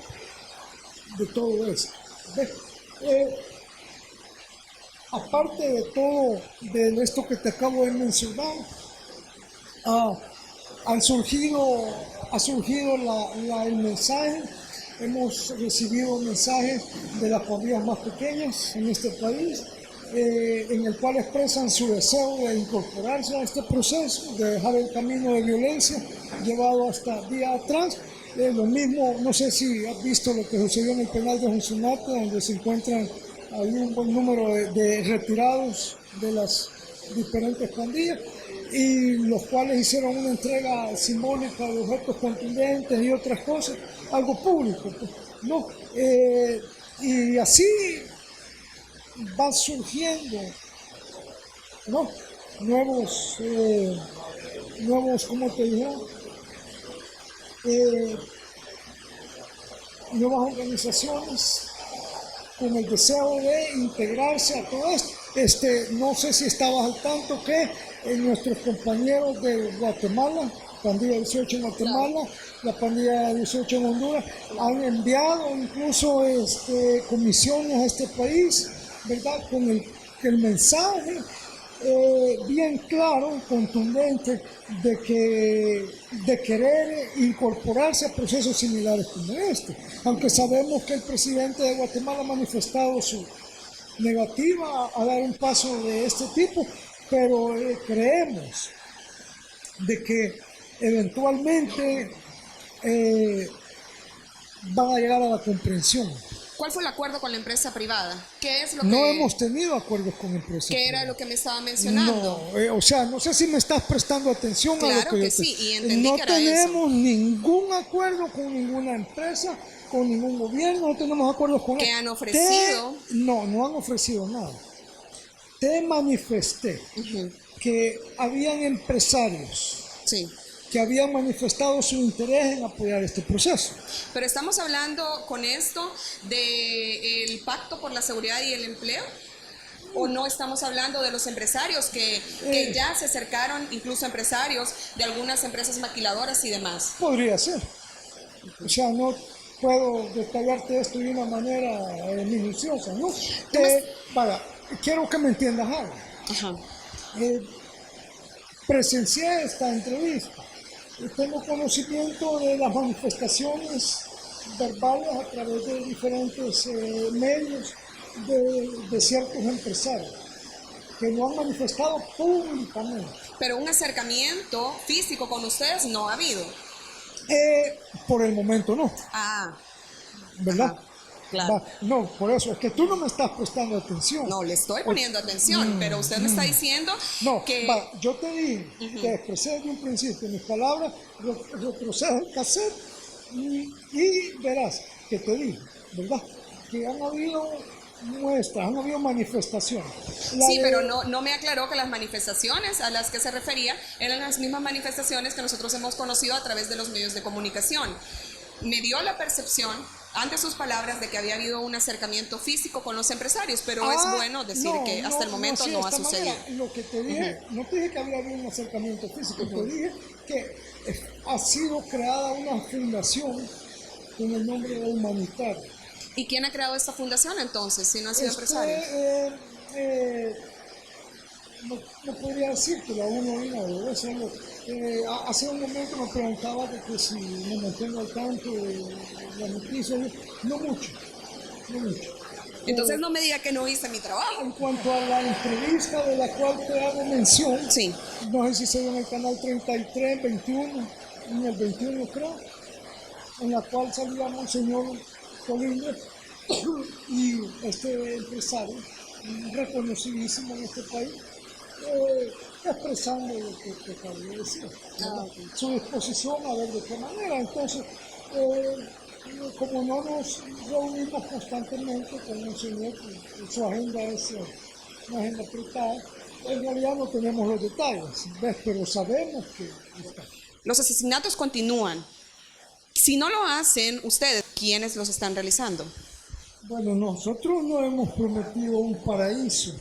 Speaker 2: de todo esto. Aparte de todo, de esto que te acabo de mencionar, ha surgido el mensaje. Hemos recibido mensajes de las familias más pequeñas en este país, en el cual expresan su deseo de incorporarse a este proceso, de dejar el camino de violencia llevado hasta días atrás Lo mismo, no sé si has visto lo que sucedió en el penal de Junsunate, donde se encuentran ahí un buen número de retirados de las diferentes pandillas, y los cuales hicieron una entrega simbólica de objetos contundentes y otras cosas, algo público, pues, ¿no? Y así van surgiendo, ¿no? Nuevos, ¿cómo te digo? Nuevas organizaciones con el deseo de integrarse a todo esto. No sé si estabas al tanto que nuestros compañeros de Guatemala, pandilla 18 en Guatemala, la pandilla 18 en Honduras, han enviado incluso comisiones a este país, ¿verdad? Con el mensaje bien claro, contundente, de querer incorporarse a procesos similares como este. Aunque sabemos que el presidente de Guatemala ha manifestado su negativa a dar un paso de este tipo, pero creemos de que eventualmente van a llegar a la comprensión.
Speaker 1: ¿Cuál fue el acuerdo con la empresa privada? ¿Qué es lo que...
Speaker 2: No hemos tenido acuerdos con empresas
Speaker 1: ¿Qué
Speaker 2: privadas.
Speaker 1: era lo que me estaba mencionando?
Speaker 2: No, o sea, no sé si me estás prestando atención a lo
Speaker 1: Claro
Speaker 2: que
Speaker 1: que
Speaker 2: yo
Speaker 1: sí, y entendí
Speaker 2: no
Speaker 1: que era
Speaker 2: tenemos ningún acuerdo con ninguna empresa, con ningún gobierno, no tenemos acuerdos con...
Speaker 1: ¿Qué han ofrecido?
Speaker 2: No han ofrecido nada. Te manifesté que habían empresarios
Speaker 1: Sí.
Speaker 2: que habían manifestado su interés en apoyar este proceso.
Speaker 1: Pero estamos hablando con esto del Pacto por la Seguridad y el Empleo, o no estamos hablando de los empresarios que ya se acercaron, incluso empresarios de algunas empresas maquiladoras y demás.
Speaker 2: Podría ser. O sea, no puedo detallarte esto de una manera minuciosa, ¿no? Vaya, quiero que me entiendas algo.
Speaker 1: Ajá.
Speaker 2: Presencié esta entrevista. Tengo conocimiento de las manifestaciones verbales a través de diferentes medios de ciertos empresarios que lo han manifestado públicamente.
Speaker 1: Pero un acercamiento físico con ustedes no ha habido.
Speaker 2: Por el momento no,
Speaker 1: Ah,
Speaker 2: ¿verdad?
Speaker 1: claro.
Speaker 2: No, por eso, es que tú no me estás prestando atención.
Speaker 1: No, le estoy poniendo atención, pero usted me está diciendo que...
Speaker 2: Yo te dije, te expresé desde un principio, mis palabras, retrocede el cassette y verás que te dije, ¿verdad? Que han habido muestras, han habido manifestaciones.
Speaker 1: Sí, pero no me aclaró que las manifestaciones a las que se refería eran las mismas manifestaciones que nosotros hemos conocido a través de los medios de comunicación. Me dio la percepción, ante sus palabras, de que había habido un acercamiento físico con los empresarios, pero es bueno decir que hasta el momento no ha sucedido.
Speaker 2: Lo que te dije, no te dije que había habido un acercamiento físico, te dije que ha sido creada una fundación con el nombre de Humanitario.
Speaker 1: ¿Y quién ha creado esta fundación entonces, si no ha sido empresario?
Speaker 2: No podría decirte la uno y la debe serlo. Hace un momento me preguntaba de que si me mantengo al tanto de la noticia. No mucho.
Speaker 1: Entonces no me diga que no hice mi trabajo.
Speaker 2: En cuanto a la entrevista de la cual te hago mención,
Speaker 1: Sí.
Speaker 2: no sé si se ve en el canal 33, 21, en el 21 creo, en la cual salía Monseñor Colinde y este empresario, reconocidísimo en este país, expresando lo que te acabo de decir, su disposición a ver de qué manera. Entonces, como no nos reunimos constantemente con un señor, su agenda es una agenda apretada, en realidad no tenemos los detalles, ¿ves? Pero sabemos que está.
Speaker 1: Los asesinatos continúan. Si no lo hacen ustedes, ¿quiénes los están realizando?
Speaker 2: Bueno, nosotros no hemos prometido un paraíso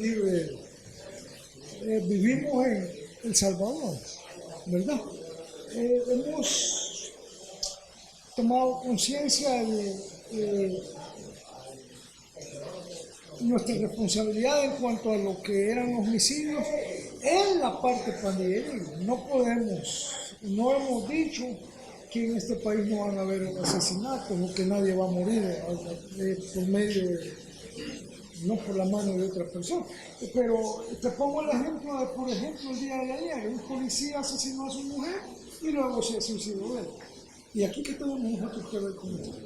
Speaker 2: libre. Vivimos en El Salvador, ¿verdad? Hemos tomado conciencia de nuestra responsabilidad en cuanto a lo que eran los homicidios en la parte pandilleril. No hemos dicho que en este país no van a haber asesinatos o que nadie va a morir por medio de, no por la mano de otra persona. Pero te pongo el ejemplo de, por ejemplo, el día de ayer, un policía asesinó a su mujer y luego se suicidó él. ¿Y aquí qué tenemos nosotros que ver con esto?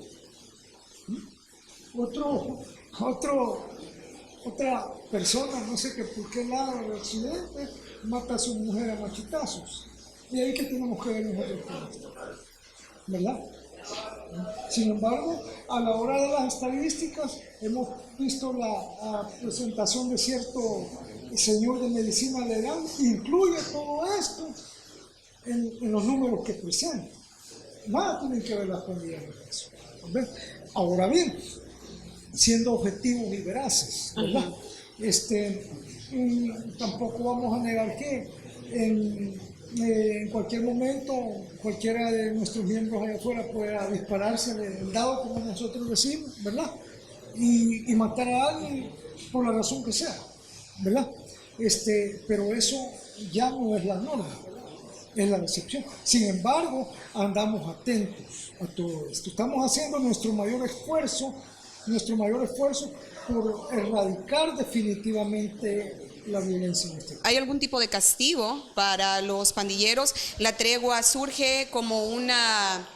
Speaker 2: Otra persona, no sé por qué lado del occidente, mata a su mujer a machetazos. ¿Y ahí qué tenemos que ver nosotros con esto? ¿Verdad? Sin embargo, a la hora de las estadísticas, hemos visto la presentación de cierto señor de medicina legal, incluye todo esto en los números que presenta. Nada tienen que ver las pandillas con eso. ¿Ves? Ahora bien, siendo objetivos y veraces, ¿verdad? Tampoco vamos a negar que en cualquier momento cualquiera de nuestros miembros allá afuera pueda dispararse el dado, como nosotros decimos, ¿verdad? Y matar a alguien por la razón que sea, ¿verdad? Pero eso ya no es la norma, es la excepción. Sin embargo, andamos atentos a todo esto. Estamos haciendo nuestro mayor esfuerzo por erradicar definitivamente la violencia en este país.
Speaker 1: ¿Hay algún tipo de castigo para los pandilleros? ¿La tregua surge como una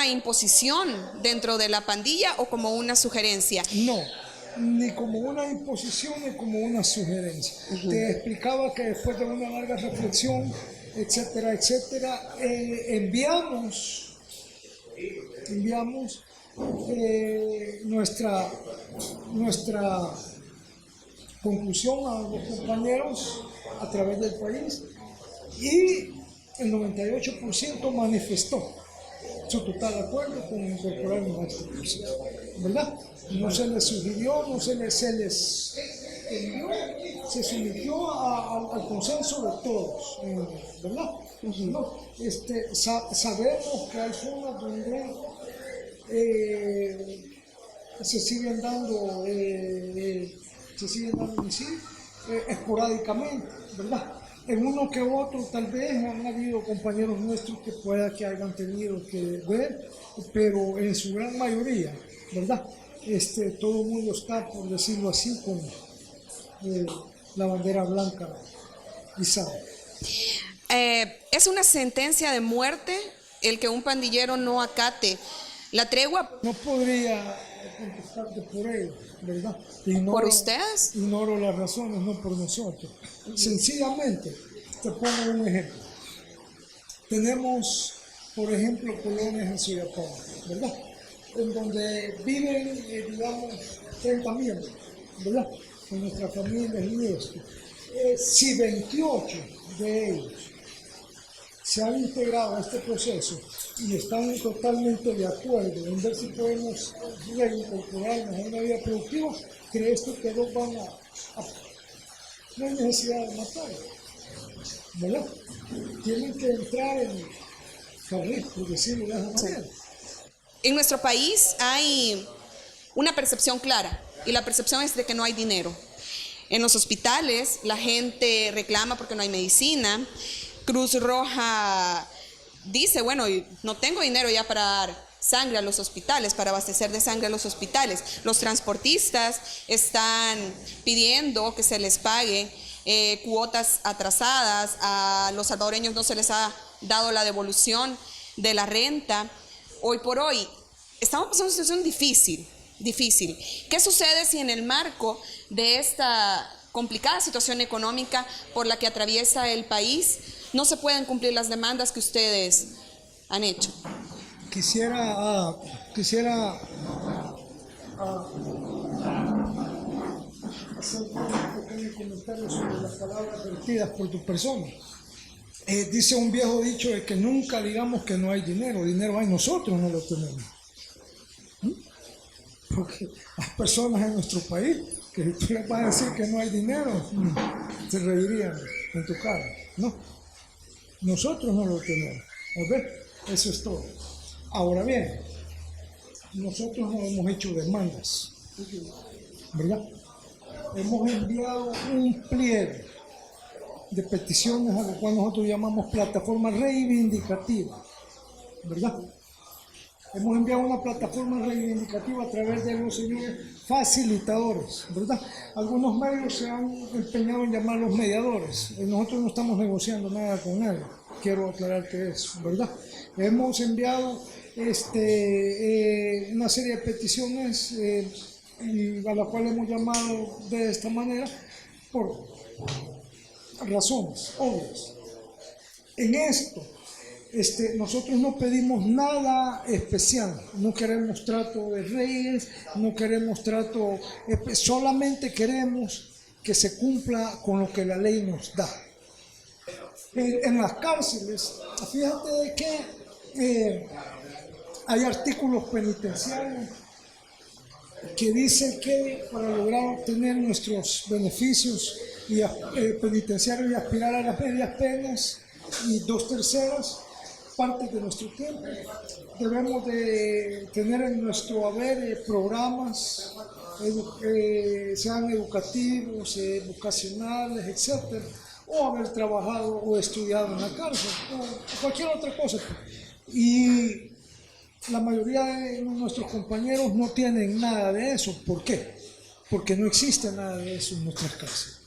Speaker 1: imposición dentro de la pandilla o como una sugerencia?
Speaker 2: No, ni como una imposición ni como una sugerencia. Te explicaba que después de una larga reflexión, etcétera, etcétera, enviamos nuestra conclusión a los compañeros a través del país y el 98% manifestó su total acuerdo con incorporarnos a este proceso, ¿verdad? No se les sugirió, no se les envió, se sometió al consenso de todos, ¿verdad? No, sabemos que hay zonas donde se siguen dando homicidios esporádicamente, ¿verdad? En uno que otro tal vez han habido compañeros nuestros que pueda que hayan tenido que ver, pero en su gran mayoría, ¿verdad? Todo el mundo está, por decirlo así, con la bandera blanca izada.
Speaker 1: ¿Es una sentencia de muerte el que un pandillero no acate la tregua?
Speaker 2: No podría contestarte por ello, ¿verdad?
Speaker 1: ¿Por ustedes?
Speaker 2: Ignoro las razones, no por nosotros. Sencillamente, te pongo un ejemplo. Tenemos, por ejemplo, colonias en Soyapango, ¿verdad? En donde viven, digamos, 30 miembros, ¿verdad? Con nuestras familias y esto. Si 28 de ellos se han integrado a este proceso y están totalmente de acuerdo en ver si podemos reincorporarnos a una vida productiva, ¿crees tú que dos van a no hay necesidad de matar, ¿verdad? Tienen que entrar en carril, por decirlo de esa manera.
Speaker 1: En nuestro país hay una percepción clara y la percepción es de que no hay dinero. En los hospitales la gente reclama porque no hay medicina. Cruz Roja dice, bueno, no tengo dinero ya para dar sangre a los hospitales, para abastecer de sangre a los hospitales. Los transportistas están pidiendo que se les pague cuotas atrasadas. A los salvadoreños no se les ha dado la devolución de la renta. Hoy por hoy estamos pasando una situación difícil. ¿Qué sucede si en el marco de esta complicada situación económica por la que atraviesa el país no se pueden cumplir las demandas que ustedes han hecho?
Speaker 2: Quisiera hacer un pequeño comentario sobre las palabras vertidas por tu persona. Dice un viejo dicho de que nunca digamos que no hay dinero. Dinero hay, nosotros no lo tenemos. Porque hay personas en nuestro país que si tú les vas a decir que no hay dinero, se reirían en tu cara, ¿no? Nosotros no lo tenemos. ¿Ok? Eso es todo. Ahora bien, nosotros no hemos hecho demandas, ¿verdad? Hemos enviado un pliego de peticiones a lo cual nosotros llamamos plataforma reivindicativa, ¿verdad? Hemos enviado una plataforma reivindicativa a través de los señores facilitadores, ¿verdad? Algunos medios se han empeñado en llamarlos mediadores. Nosotros no estamos negociando nada con nadie. quiero aclararte eso, ¿verdad? Hemos enviado una serie de peticiones y a la cual hemos llamado de esta manera por razones obvias. En esto, nosotros no pedimos nada especial, no queremos trato de reyes, no queremos trato, solamente queremos que se cumpla con lo que la ley nos da. En las cárceles, fíjate de que hay artículos penitenciarios que dicen que para lograr obtener nuestros beneficios penitenciarios y aspirar a las medias penas y 2/3 partes de nuestro tiempo, debemos de tener en nuestro haber programas, sean educativos, vocacionales, etcétera, o haber trabajado o estudiado en la cárcel, o cualquier otra cosa. Y la mayoría de nuestros compañeros no tienen nada de eso. ¿Por qué? Porque no existe nada de eso en nuestras cárceles.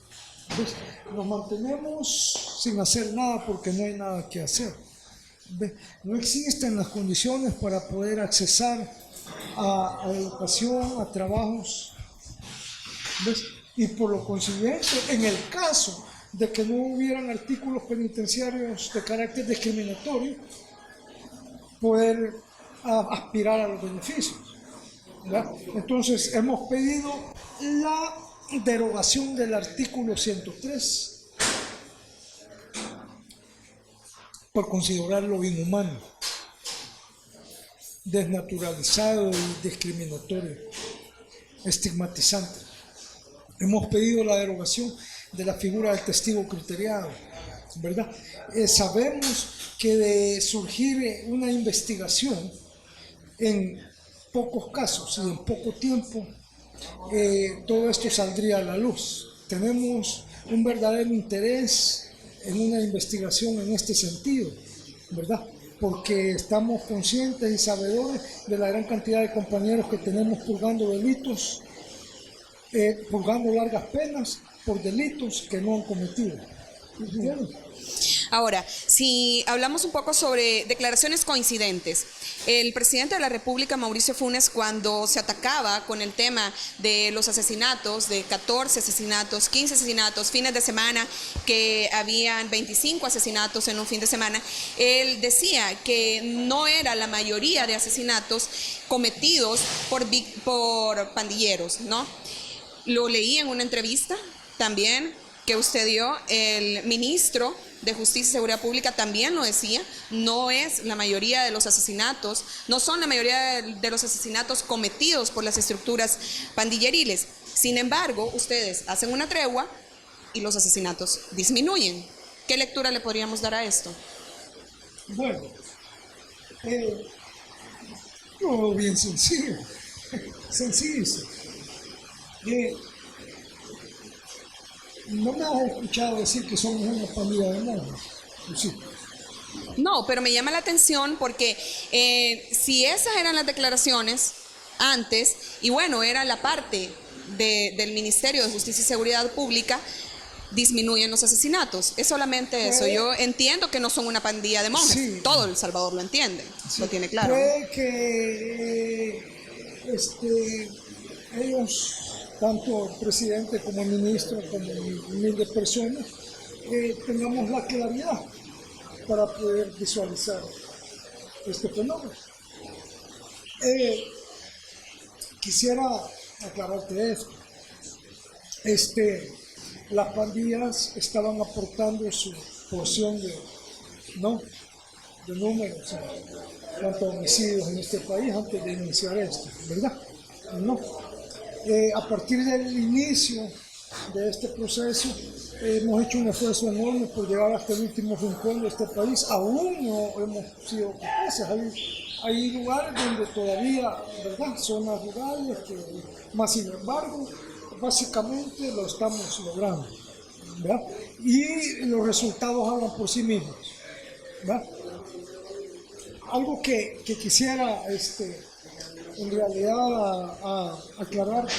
Speaker 2: Entonces, nos mantenemos sin hacer nada porque no hay nada que hacer. No existen las condiciones para poder accesar a educación, a trabajos. ¿Ves? Y por lo consiguiente, en el caso de que no hubieran artículos penitenciarios de carácter discriminatorio, poder aspirar a los beneficios, ¿verdad? Entonces hemos pedido la derogación del artículo 103 por considerarlo inhumano, desnaturalizado y discriminatorio, estigmatizante. Hemos pedido la derogación de la figura del testigo criteriado, ¿verdad? Sabemos que de surgir una investigación en pocos casos y en poco tiempo, todo esto saldría a la luz. Tenemos un verdadero interés en una investigación en este sentido, ¿verdad? Porque estamos conscientes y sabedores de la gran cantidad de compañeros que tenemos purgando delitos, purgando largas penas por delitos que no han cometido. ¿Entiendes?
Speaker 1: Ahora, si hablamos un poco sobre declaraciones coincidentes, el presidente de la República, Mauricio Funes, cuando se atacaba con el tema de los asesinatos, de 14 asesinatos, 15 asesinatos, fines de semana, que habían 25 asesinatos en un fin de semana, él decía que no era la mayoría de asesinatos cometidos por pandilleros, ¿no? Lo leí en una entrevista también que usted dio, el ministro de Justicia y Seguridad Pública también lo decía, no es la mayoría de los asesinatos, no son la mayoría de los asesinatos cometidos por las estructuras pandilleriles. Sin embargo, ustedes hacen una tregua y los asesinatos disminuyen. ¿Qué lectura le podríamos dar a esto?
Speaker 2: Bueno, no, bien sencillo, sencillísimo. No me has escuchado decir que somos una pandilla de monjas, sí.
Speaker 1: No, pero me llama la atención porque si esas eran las declaraciones antes, y bueno, era la parte del Ministerio de Justicia y Seguridad Pública, disminuyen los asesinatos. Es solamente eso. Yo entiendo que no son una pandilla de monjes. Sí. Todo El Salvador lo entiende, sí. Lo tiene claro.
Speaker 2: Puede que ellos, tanto el presidente como el ministro, como miles de personas, tengamos la claridad para poder visualizar este fenómeno. Quisiera aclararte esto. Las pandillas estaban aportando su porción de números en cuanto a homicidios en este país antes de iniciar esto, ¿verdad? No. A partir del inicio de este proceso, hemos hecho un esfuerzo enorme por llegar hasta el último rincón de este país. Aún no hemos sido capaces. Hay lugares donde todavía, ¿verdad?, zonas rurales, más sin embargo, básicamente lo estamos logrando, ¿verdad? Y los resultados hablan por sí mismos, ¿verdad? Algo que quisiera en realidad aclararte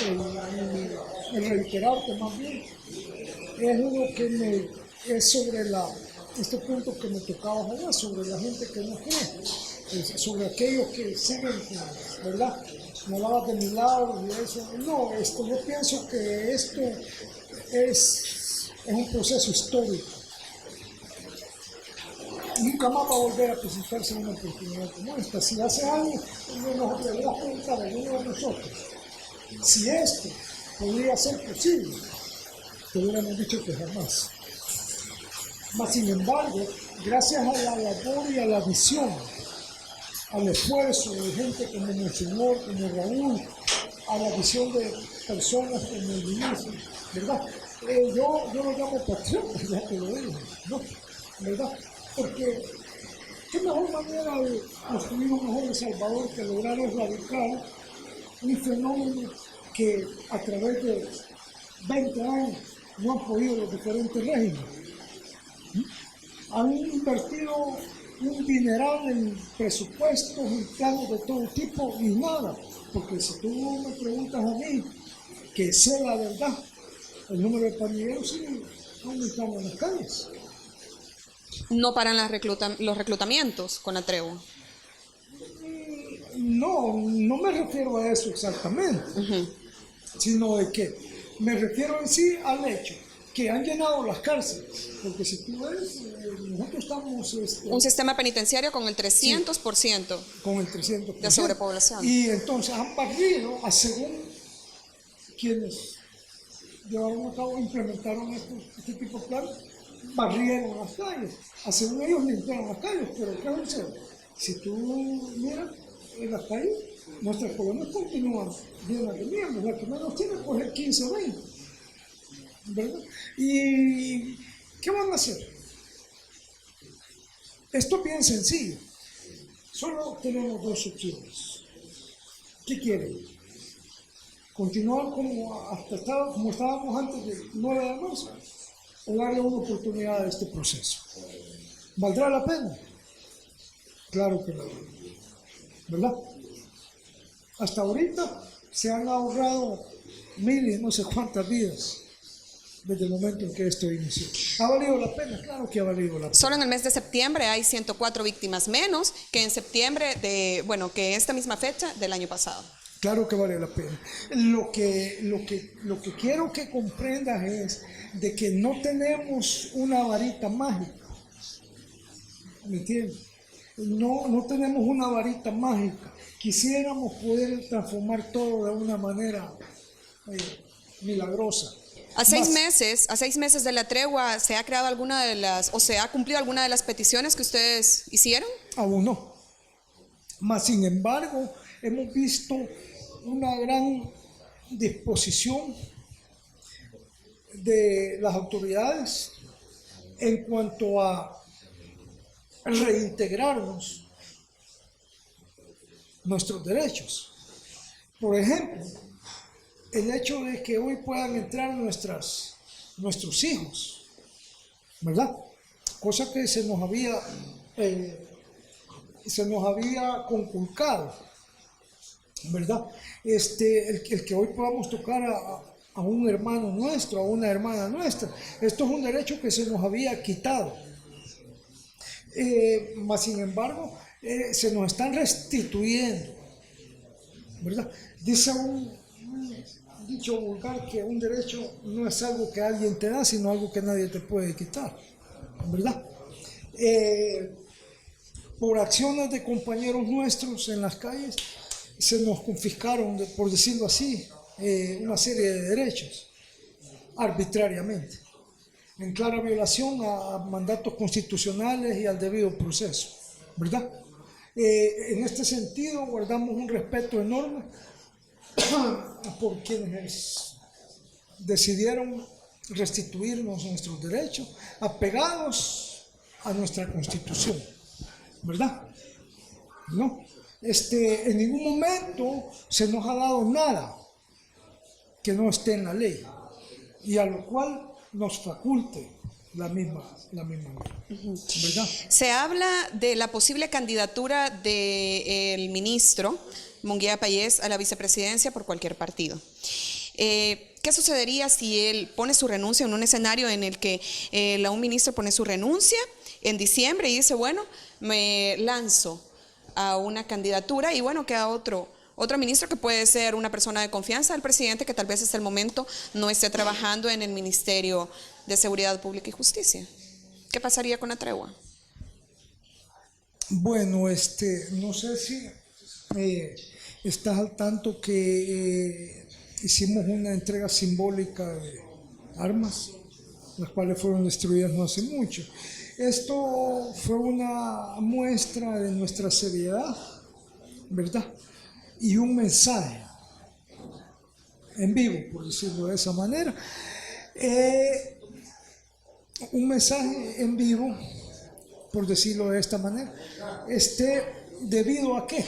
Speaker 2: y reiterarte más bien, es lo que es sobre la este punto que me tocaba jugar sobre la gente que no cree, sobre aquellos que siguen, ¿verdad? No hablabas de milagros y eso. No, yo pienso que esto es un proceso histórico. Nunca más va a volver a presentarse una oportunidad como esta. Si hace años nos debería preguntar a alguno de nosotros si esto podría ser posible, te hubiéramos dicho que jamás. Mas, sin embargo, gracias a la labor y a la visión, al esfuerzo de gente como Monseñor, como Raúl, a la visión de personas como el ministro, ¿verdad? Yo lo llamo patriota, ya te lo digo, ¿no? ¿Verdad? Porque qué mejor manera de construir un mejor El Salvador que lograr erradicar un fenómeno que a través de 20 años no han podido los diferentes regímenes. Han invertido un dineral en presupuestos y planes de todo tipo y nada, porque si tú me preguntas a mí, que sé la verdad, el número de pandilleros sigue aumentando en las calles.
Speaker 1: ¿No paran los reclutamientos con la tregua?
Speaker 2: No me refiero a eso exactamente, sino de que me refiero en sí al hecho que han llenado las cárceles, porque si tú ves, nosotros estamos...
Speaker 1: un sistema penitenciario con el 300%.
Speaker 2: Sí, con el 300%.
Speaker 1: De sobrepoblación.
Speaker 2: Y entonces han barrido a según quienes llevaron a cabo, implementaron este tipo de planes, barrieron las calles, a según ellos limpiaron las calles, pero ¿qué es eso? Si tú miras en las calles, nuestras colonias continúan llenas de miembros, la que menos tiene pues es 15 o 20. ¿Verdad? ¿Y qué van a hacer? Esto es bien sencillo. Solo tenemos dos opciones. ¿Qué quieren? ¿Continuar como estábamos antes del 9 de marzo? ¿O darle una oportunidad a este proceso? ¿Valdrá la pena? Claro que no. ¿Verdad? Hasta ahorita se han ahorrado miles, no sé cuántas vidas desde el momento en que esto inició. ¿Ha valido la pena? Claro que ha valido la pena.
Speaker 1: Solo en el mes de septiembre hay 104 víctimas menos que en septiembre que esta misma fecha del año pasado.
Speaker 2: Claro que vale la pena. Lo que quiero que comprendas es de que no tenemos una varita mágica. ¿Me entiendes? No tenemos una varita mágica. Quisiéramos poder transformar todo de una manera milagrosa.
Speaker 1: A 6 meses de la tregua, ¿se ha creado se ha cumplido alguna de las peticiones que ustedes hicieron?
Speaker 2: Aún no. Mas, sin embargo, hemos visto una gran disposición de las autoridades en cuanto a reintegrarnos nuestros derechos. Por ejemplo, el hecho de que hoy puedan entrar nuestros hijos, ¿verdad? Cosa que se nos había conculcado, ¿verdad? El que hoy podamos tocar a un hermano nuestro, a una hermana nuestra, esto es un derecho que se nos había quitado. Mas, sin embargo, se nos están restituyendo, ¿verdad? Dice un dicho vulgar que un derecho no es algo que alguien te da, sino algo que nadie te puede quitar, ¿verdad? Por acciones de compañeros nuestros en las calles, se nos confiscaron, por decirlo así, una serie de derechos, arbitrariamente, en clara violación a mandatos constitucionales y al debido proceso, ¿verdad? En este sentido, guardamos un respeto enorme por quienes decidieron restituirnos nuestros derechos, apegados a nuestra Constitución, ¿verdad? No, en ningún momento se nos ha dado nada que no esté en la ley y a lo cual nos faculte la misma ley, ¿verdad?
Speaker 1: Se habla de la posible candidatura del ministro Munguía Payés a la vicepresidencia por cualquier partido. ¿Qué sucedería si él pone su renuncia en un escenario en el que un ministro pone su renuncia en diciembre y dice, bueno, me lanzo a una candidatura y bueno, queda otro ministro que puede ser una persona de confianza del presidente que tal vez hasta el momento no esté trabajando en el Ministerio de Seguridad Pública y Justicia. ¿Qué pasaría con la tregua?
Speaker 2: Bueno, no sé si estás al tanto que hicimos una entrega simbólica de armas, las cuales fueron destruidas no hace mucho. Esto fue una muestra de nuestra seriedad, ¿verdad? Y un mensaje en vivo, por decirlo de esa manera. Un mensaje en vivo, por decirlo de esta manera, debido a que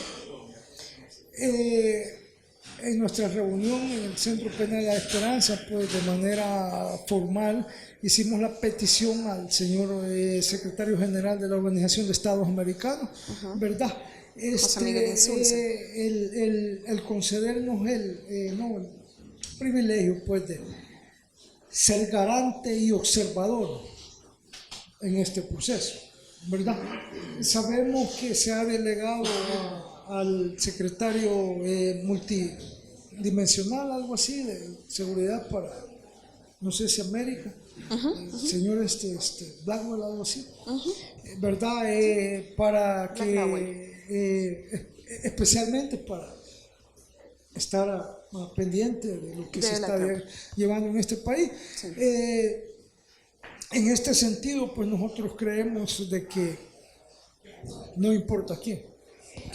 Speaker 2: en nuestra reunión en el Centro Penal La Esperanza, pues de manera formal hicimos la petición al señor secretario general de la Organización de Estados Americanos, ¿verdad? El concedernos el privilegio, pues, de ser garante y observador en este proceso, ¿verdad? Sabemos que se ha delegado al secretario multidimensional, algo así, de seguridad para, no sé si América, señor Blackwell, algo así, ¿verdad? Para que, especialmente para estar pendiente de lo que se está llevando en este país. Sí. En este sentido, pues nosotros creemos de que no importa quién.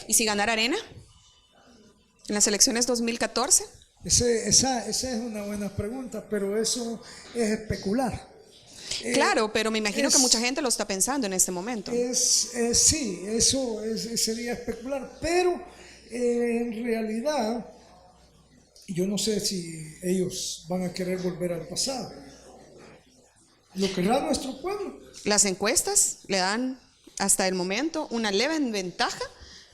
Speaker 1: ¿Y si ganara Arena en las elecciones 2014?
Speaker 2: Esa es una buena pregunta, pero eso es especular.
Speaker 1: Claro, pero me imagino que mucha gente lo está pensando en este momento.
Speaker 2: Sí, eso sería especular, pero en realidad yo no sé si ellos van a querer volver al pasado. Lo querrá nuestro pueblo.
Speaker 1: Las encuestas le dan hasta el momento una leve ventaja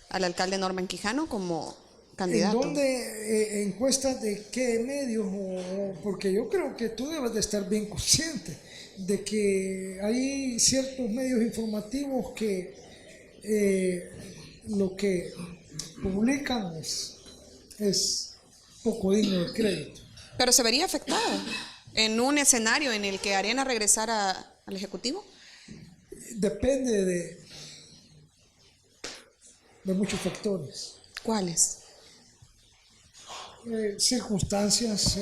Speaker 1: al alcalde Norman Quijano como candidato.
Speaker 2: ¿En dónde? ¿Encuestas de qué medios? Porque yo creo que tú debes de estar bien consciente de que hay ciertos medios informativos que lo que publican es poco digno de crédito.
Speaker 1: Pero se vería afectado en un escenario en el que Arena regresara al Ejecutivo.
Speaker 2: Depende de muchos factores.
Speaker 1: ¿Cuáles?
Speaker 2: Circunstancias,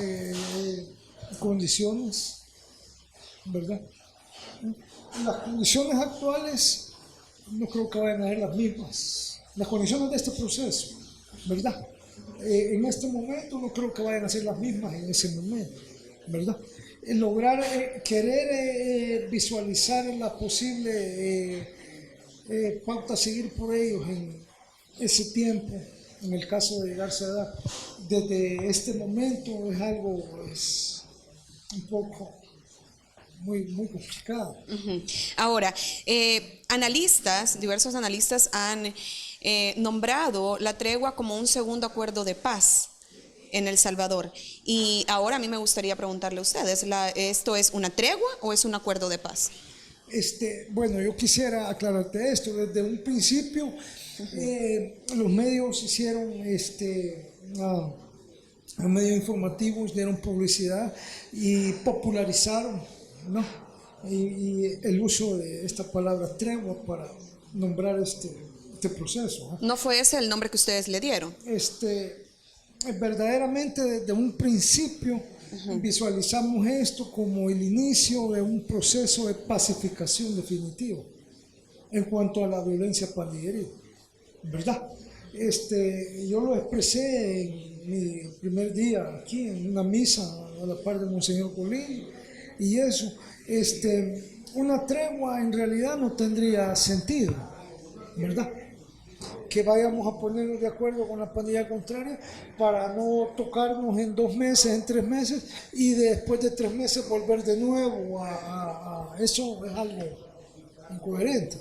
Speaker 2: condiciones, ¿verdad? Las condiciones actuales no creo que vayan a ser las mismas. Las condiciones de este proceso, ¿verdad? En este momento no creo que vayan a ser las mismas en ese momento, ¿verdad? Lograr, querer visualizar la posible pauta a seguir por ellos en ese tiempo, en el caso de llegarse a dar, desde este momento es algo un poco muy complicado.
Speaker 1: Ahora, diversos analistas han nombrado la tregua como un segundo acuerdo de paz en El Salvador. Y ahora a mí me gustaría preguntarle a ustedes, ¿esto es una tregua o es un acuerdo de paz?
Speaker 2: Bueno, yo quisiera aclararte esto. Desde un principio, los medios hicieron, los medios informativos dieron publicidad y popularizaron, ¿no? Y el uso de esta palabra tregua para nombrar este proceso.
Speaker 1: ¿No fue ese el nombre que ustedes le dieron?
Speaker 2: Verdaderamente desde un principio visualizamos esto como el inicio de un proceso de pacificación definitivo en cuanto a la violencia pandilleril, ¿verdad? Yo lo expresé en mi primer día aquí en una misa a la par de Monseñor Colín, y eso, una tregua en realidad no tendría sentido, ¿verdad? Que vayamos a ponernos de acuerdo con la pandilla contraria para no tocarnos en 2 meses, en 3 meses, y después de 3 meses volver de nuevo a eso es algo incoherente,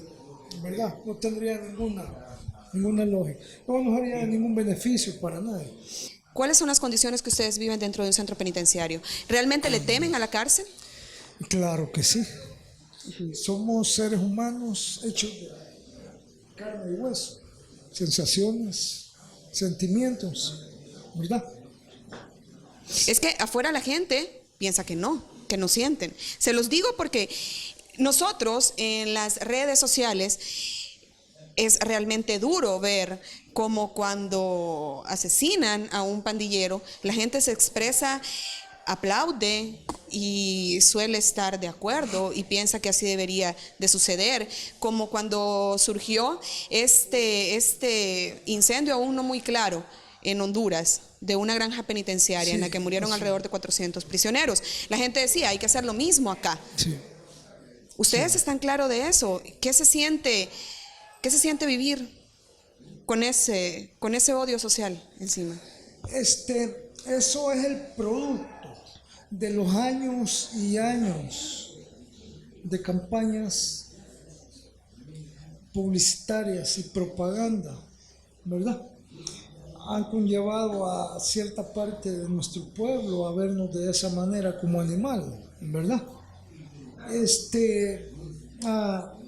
Speaker 2: ¿verdad? No tendría ninguna lógica, no nos haría ningún beneficio para nadie.
Speaker 1: ¿Cuáles son las condiciones que ustedes viven dentro de un centro penitenciario? ¿Realmente le temen a la cárcel?
Speaker 2: Claro que sí. Somos seres humanos hechos de carne y hueso, sensaciones, sentimientos, ¿verdad?
Speaker 1: Es que afuera la gente piensa que no sienten. Se los digo porque nosotros en las redes sociales es realmente duro ver cómo cuando asesinan a un pandillero, la gente se expresa, aplaude y suele estar de acuerdo y piensa que así debería de suceder, como cuando surgió este incendio aún no muy claro en Honduras, de una granja penitenciaria, sí, en la que murieron sí, alrededor de 400 prisioneros. La gente decía, hay que hacer lo mismo acá. Sí. ¿Ustedes sí, están claros de eso? ¿Qué se siente vivir con ese odio social encima?
Speaker 2: Eso es el producto de los años y años de campañas publicitarias y propaganda, ¿verdad? Han conllevado a cierta parte de nuestro pueblo a vernos de esa manera como animal, ¿verdad?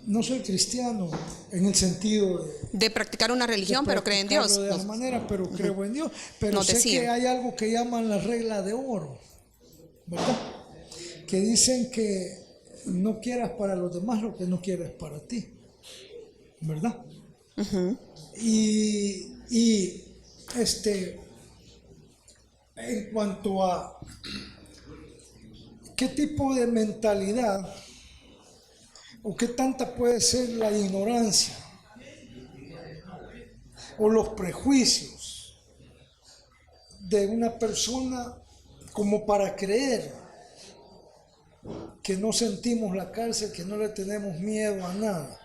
Speaker 2: No soy cristiano en el sentido
Speaker 1: de practicar una religión, pero cree en Dios.
Speaker 2: De esa manera, pero creo en Dios. Pero sé que hay algo que llaman la regla de oro, ¿verdad? Que dicen que no quieras para los demás lo que no quieres para ti, ¿verdad? En cuanto a qué tipo de mentalidad o qué tanta puede ser la ignorancia o los prejuicios de una persona como para creer que no sentimos la cárcel, que no le tenemos miedo a nada.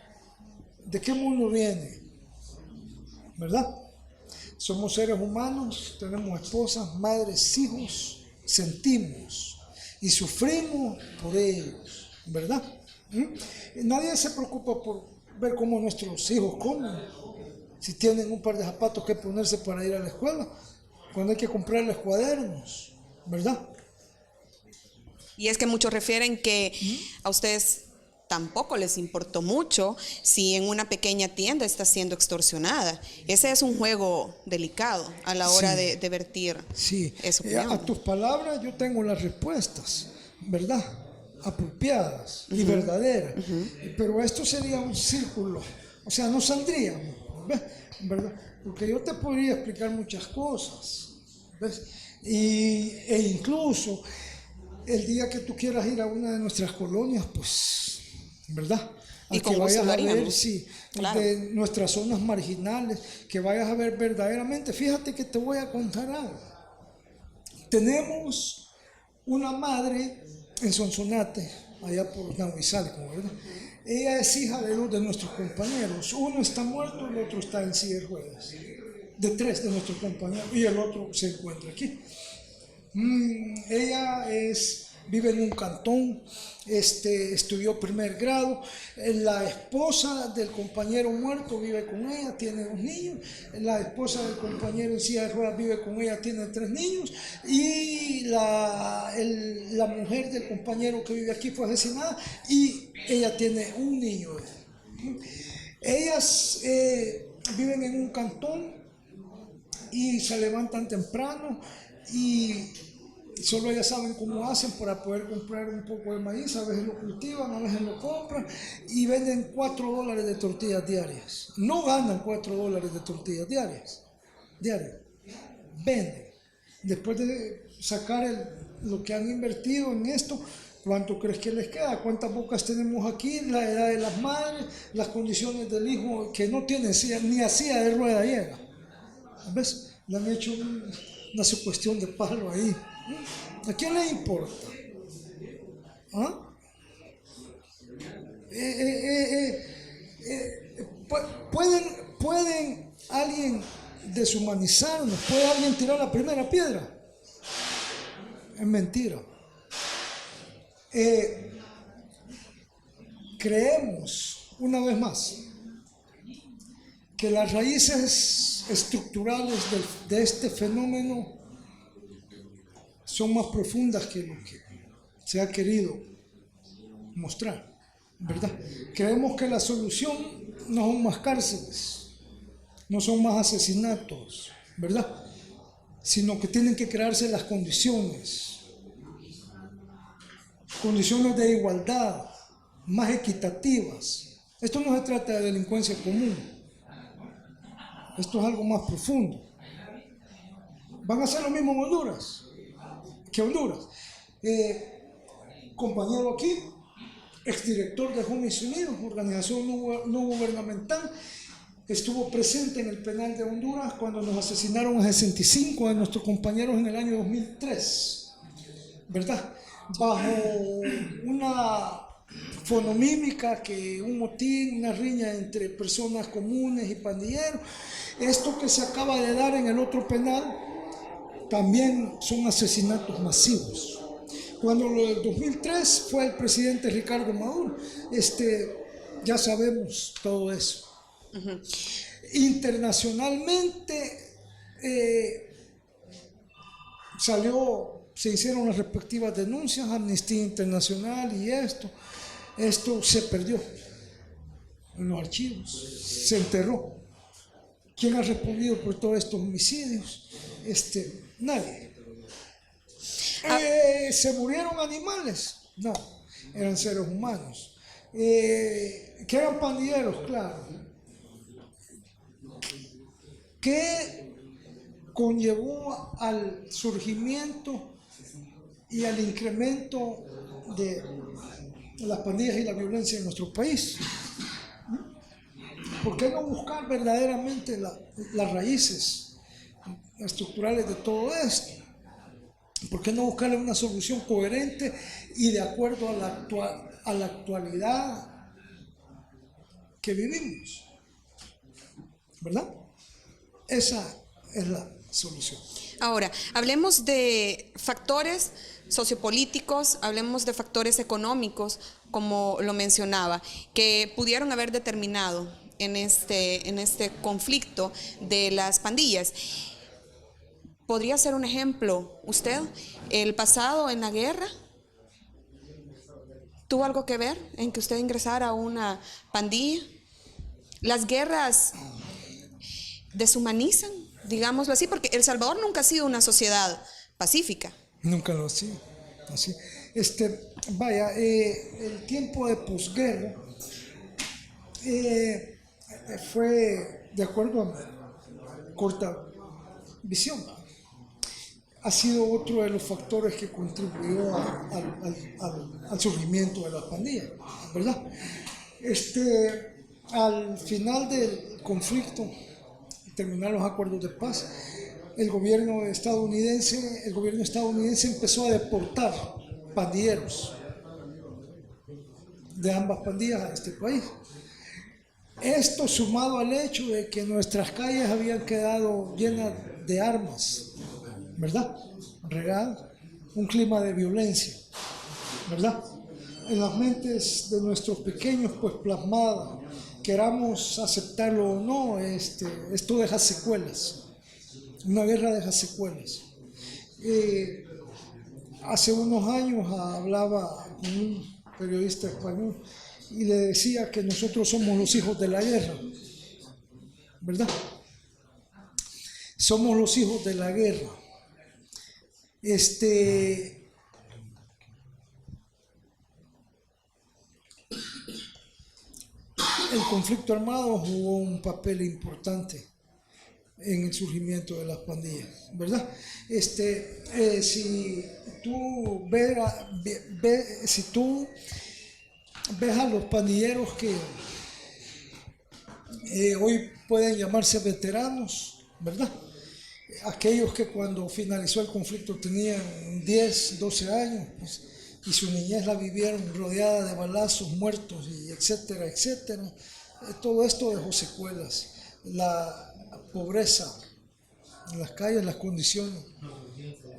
Speaker 2: ¿De qué mundo viene? ¿Verdad? Somos seres humanos, tenemos esposas, madres, hijos, sentimos y sufrimos por ellos, ¿verdad? Nadie se preocupa por ver cómo nuestros hijos comen, si tienen un par de zapatos que ponerse para ir a la escuela, cuando hay que comprarles cuadernos, ¿verdad?
Speaker 1: Y es que muchos refieren que a ustedes tampoco les importó mucho si en una pequeña tienda está siendo extorsionada. Ese es un juego delicado a la hora de vertir esa opinión.
Speaker 2: A tus palabras yo tengo las respuestas, ¿verdad? Apropiadas y verdaderas. Pero esto sería un círculo, o sea, no saldríamos, ¿verdad? Porque yo te podría explicar muchas cosas, ¿ves? E incluso el día que tú quieras ir a una de nuestras colonias, pues, ¿verdad?
Speaker 1: Y que vayas a ver,
Speaker 2: claro, de nuestras zonas marginales, que vayas a ver verdaderamente. Fíjate que te voy a contar algo. Tenemos una madre en Sonsonate, allá por Nahuizalco, ¿verdad? Ella es hija de dos de nuestros compañeros. Uno está muerto, el otro está en silla de ruedas. De tres de nuestros compañeros, y el otro se encuentra aquí. Ella vive en un cantón, estudió primer grado. La esposa del compañero muerto vive con ella, tiene 2 niños. La esposa del compañero en silla de ruedas vive con ella, tiene 3 niños. Y la mujer del compañero que vive aquí fue asesinada y ella tiene 1 niño. Ellas viven en un cantón y se levantan temprano y solo ellas saben cómo hacen para poder comprar un poco de maíz. A veces lo cultivan, a veces lo compran y venden $4 de tortillas diarias. No ganan $4 de tortillas diarias. Venden. Después de sacar lo que han invertido en esto, ¿cuánto crees que les queda? ¿Cuántas bocas tenemos aquí? La edad de las madres, las condiciones del hijo que no tiene ni a silla de rueda llega. ¿Ves? Le han hecho una cuestión de palo ahí. ¿A quién le importa? ¿Ah? ¿Pueden alguien deshumanizarnos? ¿Puede alguien tirar la primera piedra? Es mentira. Creemos, una vez más, que las raíces estructurales de este fenómeno son más profundas que lo que se ha querido mostrar. ¿verdad? Creemos que la solución no son más cárceles, no son más asesinatos, ¿verdad? Sino que tienen que crearse las condiciones de igualdad, más equitativas. Esto no se trata de delincuencia común, esto es algo más profundo. Van a hacer lo mismo en Honduras que Honduras. Compañero aquí, exdirector de Homies Unidos, organización no gubernamental, estuvo presente en el penal de Honduras cuando nos asesinaron a 65 de nuestros compañeros en el año 2003, ¿verdad? Bajo una fonomímica, que un motín, una riña entre personas comunes y pandilleros. Esto que se acaba de dar en el otro penal también son asesinatos masivos. Cuando lo del 2003 fue el presidente Ricardo Maduro, ya sabemos todo eso. Uh-huh. Internacionalmente se hicieron las respectivas denuncias, Amnistía Internacional, y esto se perdió en los archivos, se enterró. ¿Quién ha respondido por todos estos homicidios? Nadie. ¿Se murieron animales? No, eran seres humanos. ¿Que eran pandilleros? Claro. ¿Qué conllevó al surgimiento y al incremento de las pandillas y la violencia en nuestro país? ¿Por qué no buscar verdaderamente las raíces estructurales de todo esto? ¿Por qué no buscarle una solución coherente y de acuerdo a la actualidad que vivimos? ¿Verdad? Esa es la solución.
Speaker 1: Ahora, hablemos de factores sociopolíticos, hablemos de factores económicos, como lo mencionaba, que pudieron haber determinado en este conflicto de las pandillas. ¿Podría ser un ejemplo usted? ¿El pasado en la guerra tuvo algo que ver en que usted ingresara a una pandilla? ¿Las guerras deshumanizan, digámoslo así? Porque El Salvador nunca ha sido una sociedad pacífica.
Speaker 2: Nunca lo ha sido. Así. El tiempo de posguerra fue, de acuerdo a mi corta visión, ha sido otro de los factores que contribuyó al surgimiento de las pandillas, ¿verdad? Al final del conflicto, terminar los acuerdos de paz, el gobierno estadounidense empezó a deportar pandilleros de ambas pandillas a este país. Esto sumado al hecho de que nuestras calles habían quedado llenas de armas, ¿verdad? Regadas, un clima de violencia, ¿verdad? En las mentes de nuestros pequeños, pues plasmada, queramos aceptarlo o no, esto deja secuelas. Una guerra deja secuelas. Hace unos años hablaba con un periodista español y le decía que nosotros somos los hijos de la guerra, ¿verdad? Somos los hijos de la guerra. El conflicto armado jugó un papel importante en el surgimiento de las pandillas, ¿verdad? Si tú ves a los pandilleros que hoy pueden llamarse veteranos, ¿verdad? Aquellos que cuando finalizó el conflicto tenían 10, 12 años, pues, y su niñez la vivieron rodeada de balazos, muertos, y etcétera, etcétera. Todo esto dejó secuelas. La pobreza en las calles, las condiciones,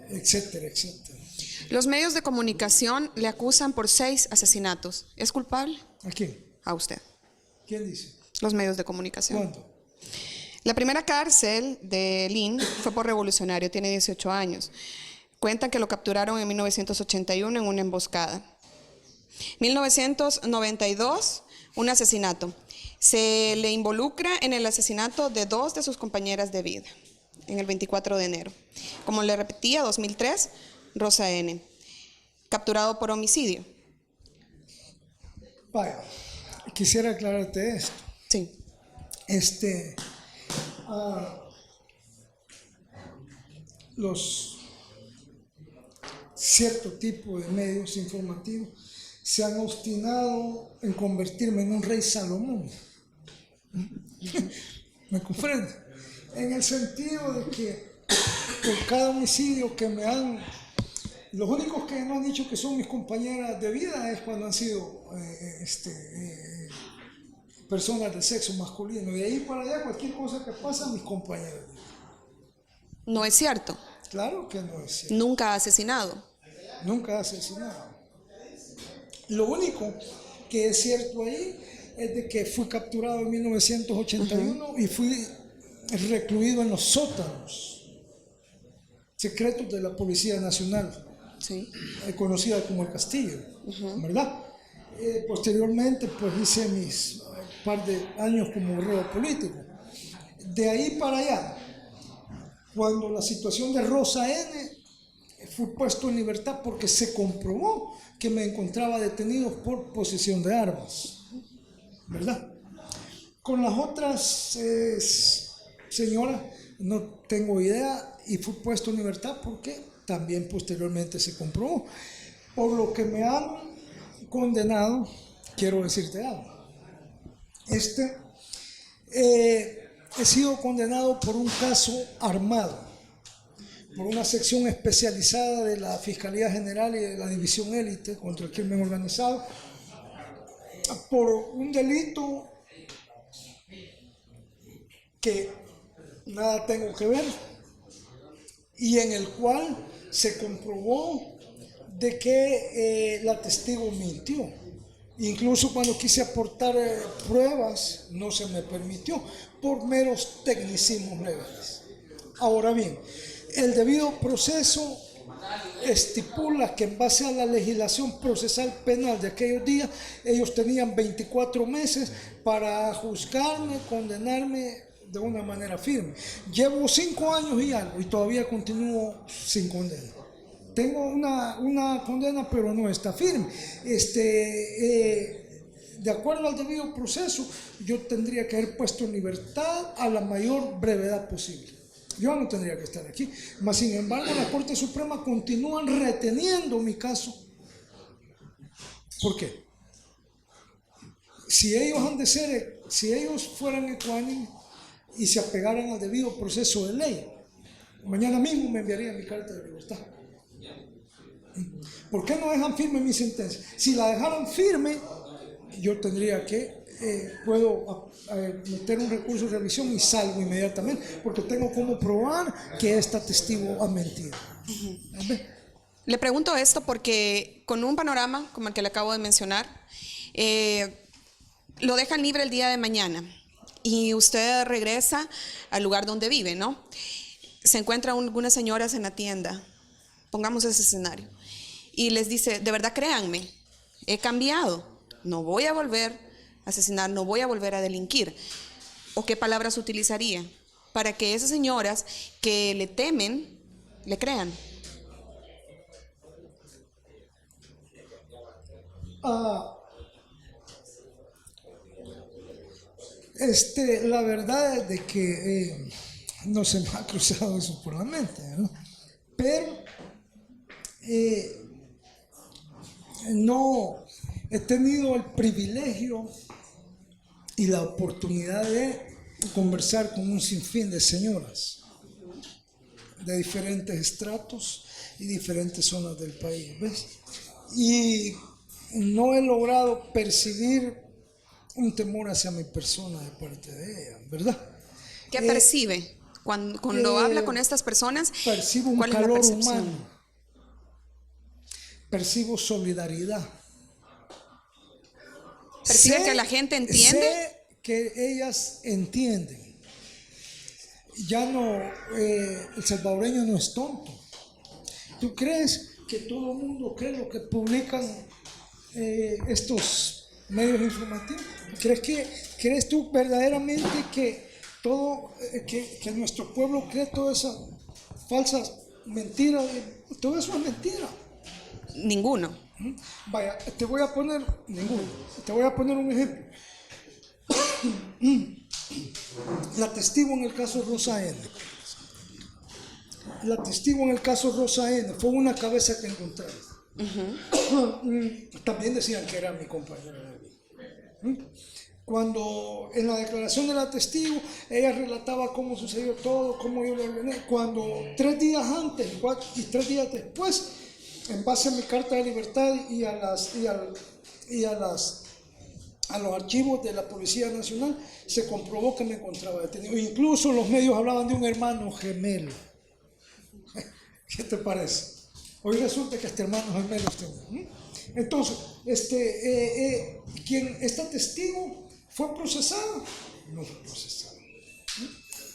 Speaker 2: etcétera, etcétera.
Speaker 1: Los medios de comunicación le acusan por 6 asesinatos. ¿Es culpable?
Speaker 2: ¿A quién?
Speaker 1: A usted.
Speaker 2: ¿Quién dice?
Speaker 1: Los medios de comunicación.
Speaker 2: ¿Cuándo?
Speaker 1: La primera cárcel de Lynn fue por revolucionario, tiene 18 años. Cuentan que lo capturaron en 1981 en una emboscada. 1992, un asesinato. Se le involucra en el asesinato de 2 de sus compañeras de vida, en el 24 de enero. Como le repetía, 2003, Rosa N., capturado por homicidio.
Speaker 2: Vaya, quisiera aclararte esto.
Speaker 1: Sí.
Speaker 2: Los cierto tipo de medios informativos se han obstinado en convertirme en un rey Salomón. ¿Me comprende? En el sentido de que por cada homicidio que me han... Los únicos que no han dicho que son mis compañeras de vida es cuando han sido personas de sexo masculino. De ahí para allá, cualquier cosa que pasa, mis compañeros.
Speaker 1: No es cierto.
Speaker 2: Claro que no es cierto.
Speaker 1: Nunca ha asesinado.
Speaker 2: Nunca ha asesinado. Lo único que es cierto ahí es de que fui capturado en 1981 y fui recluido en los sótanos secretos de la Policía Nacional,
Speaker 1: Sí.
Speaker 2: Conocida como el Castillo, ¿verdad? Posteriormente, pues hice mis par de años como guerrero político. De ahí para allá, cuando la situación de Rosa N. fui puesto en libertad porque se comprobó que me encontraba detenido por posesión de armas, ¿verdad? Con las otras señoras no tengo idea y fui puesto en libertad porque también posteriormente se comprobó. Por lo que me han condenado, quiero decirte algo. He sido condenado por un caso armado, por una sección especializada de la Fiscalía General y de la División Élite contra el Crimen Organizado, por un delito que nada tengo que ver y en el cual se comprobó de que la testigo mintió. Incluso cuando quise aportar pruebas no se me permitió por meros tecnicismos legales. Ahora bien, el debido proceso estipula que en base a la legislación procesal penal de aquellos días, ellos tenían 24 meses para juzgarme, condenarme de una manera firme. Llevo 5 años y algo y todavía continúo sin condena. Tengo una condena, pero no está firme. De acuerdo al debido proceso, yo tendría que haber puesto en libertad a la mayor brevedad posible. Yo no tendría que estar aquí. Mas, sin embargo, la Corte Suprema continúan reteniendo mi caso. ¿Por qué? Si ellos fueran ecuánimes y se apegaran al debido proceso de ley, mañana mismo me enviarían mi carta de libertad. ¿Por qué no dejan firme mi sentencia? Si la dejaran firme, yo tendría que, puedo meter un recurso de revisión y salgo inmediatamente, porque tengo como probar que esta testigo ha mentido.
Speaker 1: Le pregunto esto porque con un panorama como el que le acabo de mencionar, lo dejan libre el día de mañana y usted regresa al lugar donde vive, ¿no? Se encuentra algunas señoras en la tienda, pongamos ese escenario, y les dice, de verdad créanme, he cambiado, no voy a volver a asesinar, no voy a volver a delinquir. ¿O qué palabras utilizaría para que esas señoras que le temen, le crean?
Speaker 2: La verdad es de que no se me ha cruzado eso por la mente, ¿no? Pero no he tenido el privilegio y la oportunidad de conversar con un sinfín de señoras de diferentes estratos y diferentes zonas del país, ¿ves? Y no he logrado percibir un temor hacia mi persona de parte de ella, ¿verdad?
Speaker 1: ¿Qué percibe cuando habla con estas personas?
Speaker 2: Percibo un
Speaker 1: ¿Cuál es la
Speaker 2: calor
Speaker 1: percepción?
Speaker 2: humano, percibo solidaridad.
Speaker 1: ¿Percibe que la gente entiende?
Speaker 2: Sé que ellas entienden. Ya no, el salvadoreño no es tonto. ¿Tú crees que todo el mundo cree lo que publican estos medios informativos? ¿Crees tú verdaderamente que que nuestro pueblo cree todas esas falsas mentiras? Todo eso es mentira.
Speaker 1: Ninguno.
Speaker 2: Vaya, te voy a poner un ejemplo. La testigo en el caso Rosa N. La testigo en el caso Rosa N fue una cabeza que encontraron. También decían que era mi compañera de vida. Cuando en la declaración de la testigo, ella relataba cómo sucedió todo, cómo yo lo ordené. Cuando 3 días antes y 3 días después, en base a mi carta de libertad y a los archivos de la Policía Nacional, se comprobó que me encontraba detenido. Incluso los medios hablaban de un hermano gemelo. ¿Qué te parece? Hoy resulta que este hermano gemelo tengo. Entonces, esta testigo fue procesado, no fue procesado,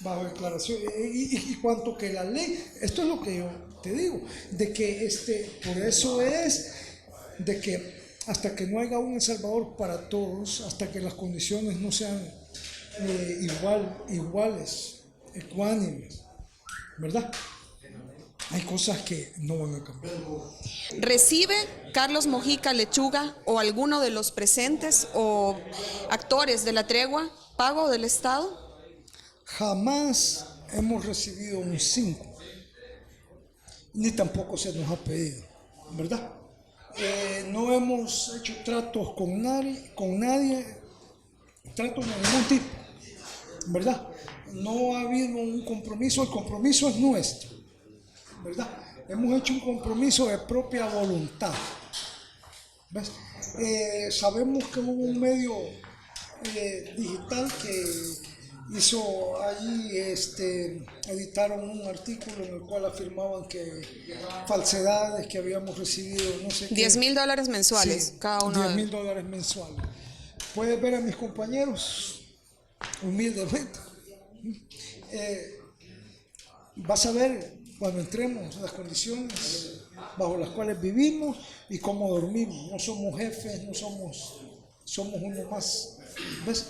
Speaker 2: bajo declaración. Y cuanto que la ley, esto es lo que yo te digo, de que por eso es de que hasta que no haya un El Salvador para todos, hasta que las condiciones no sean iguales, ecuánimes, ¿verdad? Hay cosas que no van a cambiar.
Speaker 1: ¿Recibe Carlos Mojica Lechuga o alguno de los presentes o actores de la tregua pago del Estado?
Speaker 2: Jamás hemos recibido un 5, ni tampoco se nos ha pedido, ¿verdad? No hemos hecho tratos con nadie, tratos de ningún tipo, ¿verdad? No ha habido un compromiso, el compromiso es nuestro, ¿verdad? Hemos hecho un compromiso de propia voluntad. ¿Ves? Sabemos que hubo un medio digital que hizo allí, editaron un artículo en el cual afirmaban que falsedades que habíamos recibido, no sé qué.
Speaker 1: $10,000 mensuales,
Speaker 2: Sí,
Speaker 1: cada uno.
Speaker 2: $10,000 mensuales. Puedes ver a mis compañeros, humildemente. Vas a ver cuando entremos las condiciones bajo las cuales vivimos y cómo dormimos. No somos jefes, somos uno más. ¿Ves?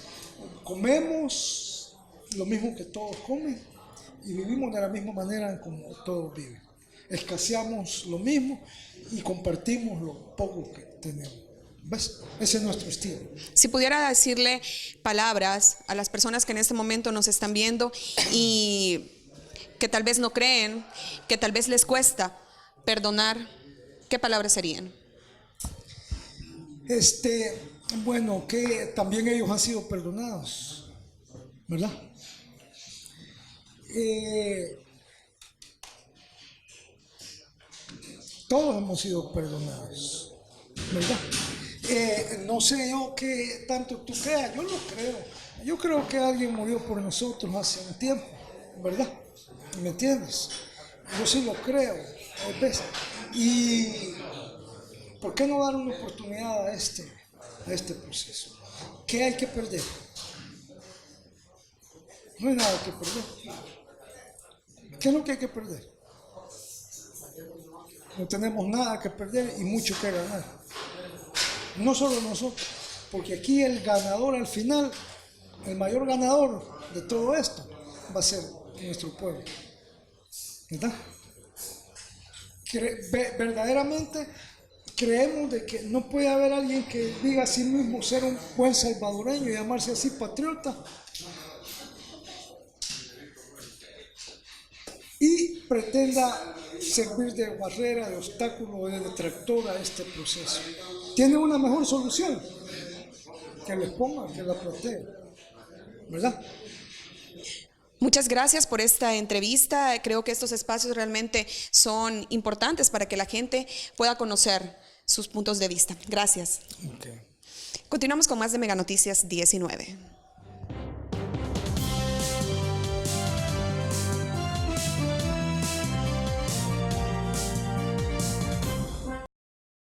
Speaker 2: Comemos lo mismo que todos comen y vivimos de la misma manera como todos viven. Escaseamos lo mismo y compartimos lo poco que tenemos. ¿Ves? Ese es nuestro estilo.
Speaker 1: Si pudiera decirle palabras a las personas que en este momento nos están viendo y que tal vez no creen, que tal vez les cuesta perdonar, ¿qué palabras serían?
Speaker 2: Bueno, que también ellos han sido perdonados, ¿verdad? Todos hemos sido perdonados, ¿verdad? No sé yo qué tanto tú creas, yo lo creo. Yo creo que alguien murió por nosotros hace un tiempo, ¿verdad? ¿Me entiendes? Yo sí lo creo, ¿ves? Y ¿por qué no dar una oportunidad a este proceso? ¿Qué hay que perder? No hay nada que perder. ¿Qué es lo que hay que perder? No tenemos nada que perder y mucho que ganar. No solo nosotros, porque aquí el ganador al final, el mayor ganador de todo esto va a ser nuestro pueblo, ¿verdad? Verdaderamente creemos de que no puede haber alguien que diga a sí mismo ser un buen salvadoreño y llamarse así patriota y pretenda servir de barrera, de obstáculo, de detractor a este proceso. Tiene una mejor solución, que les ponga, que la proteja, ¿verdad?
Speaker 1: Muchas gracias por esta entrevista. Creo que estos espacios realmente son importantes para que la gente pueda conocer sus puntos de vista. Gracias.
Speaker 2: Okay.
Speaker 1: Continuamos con más de Mega Noticias 19.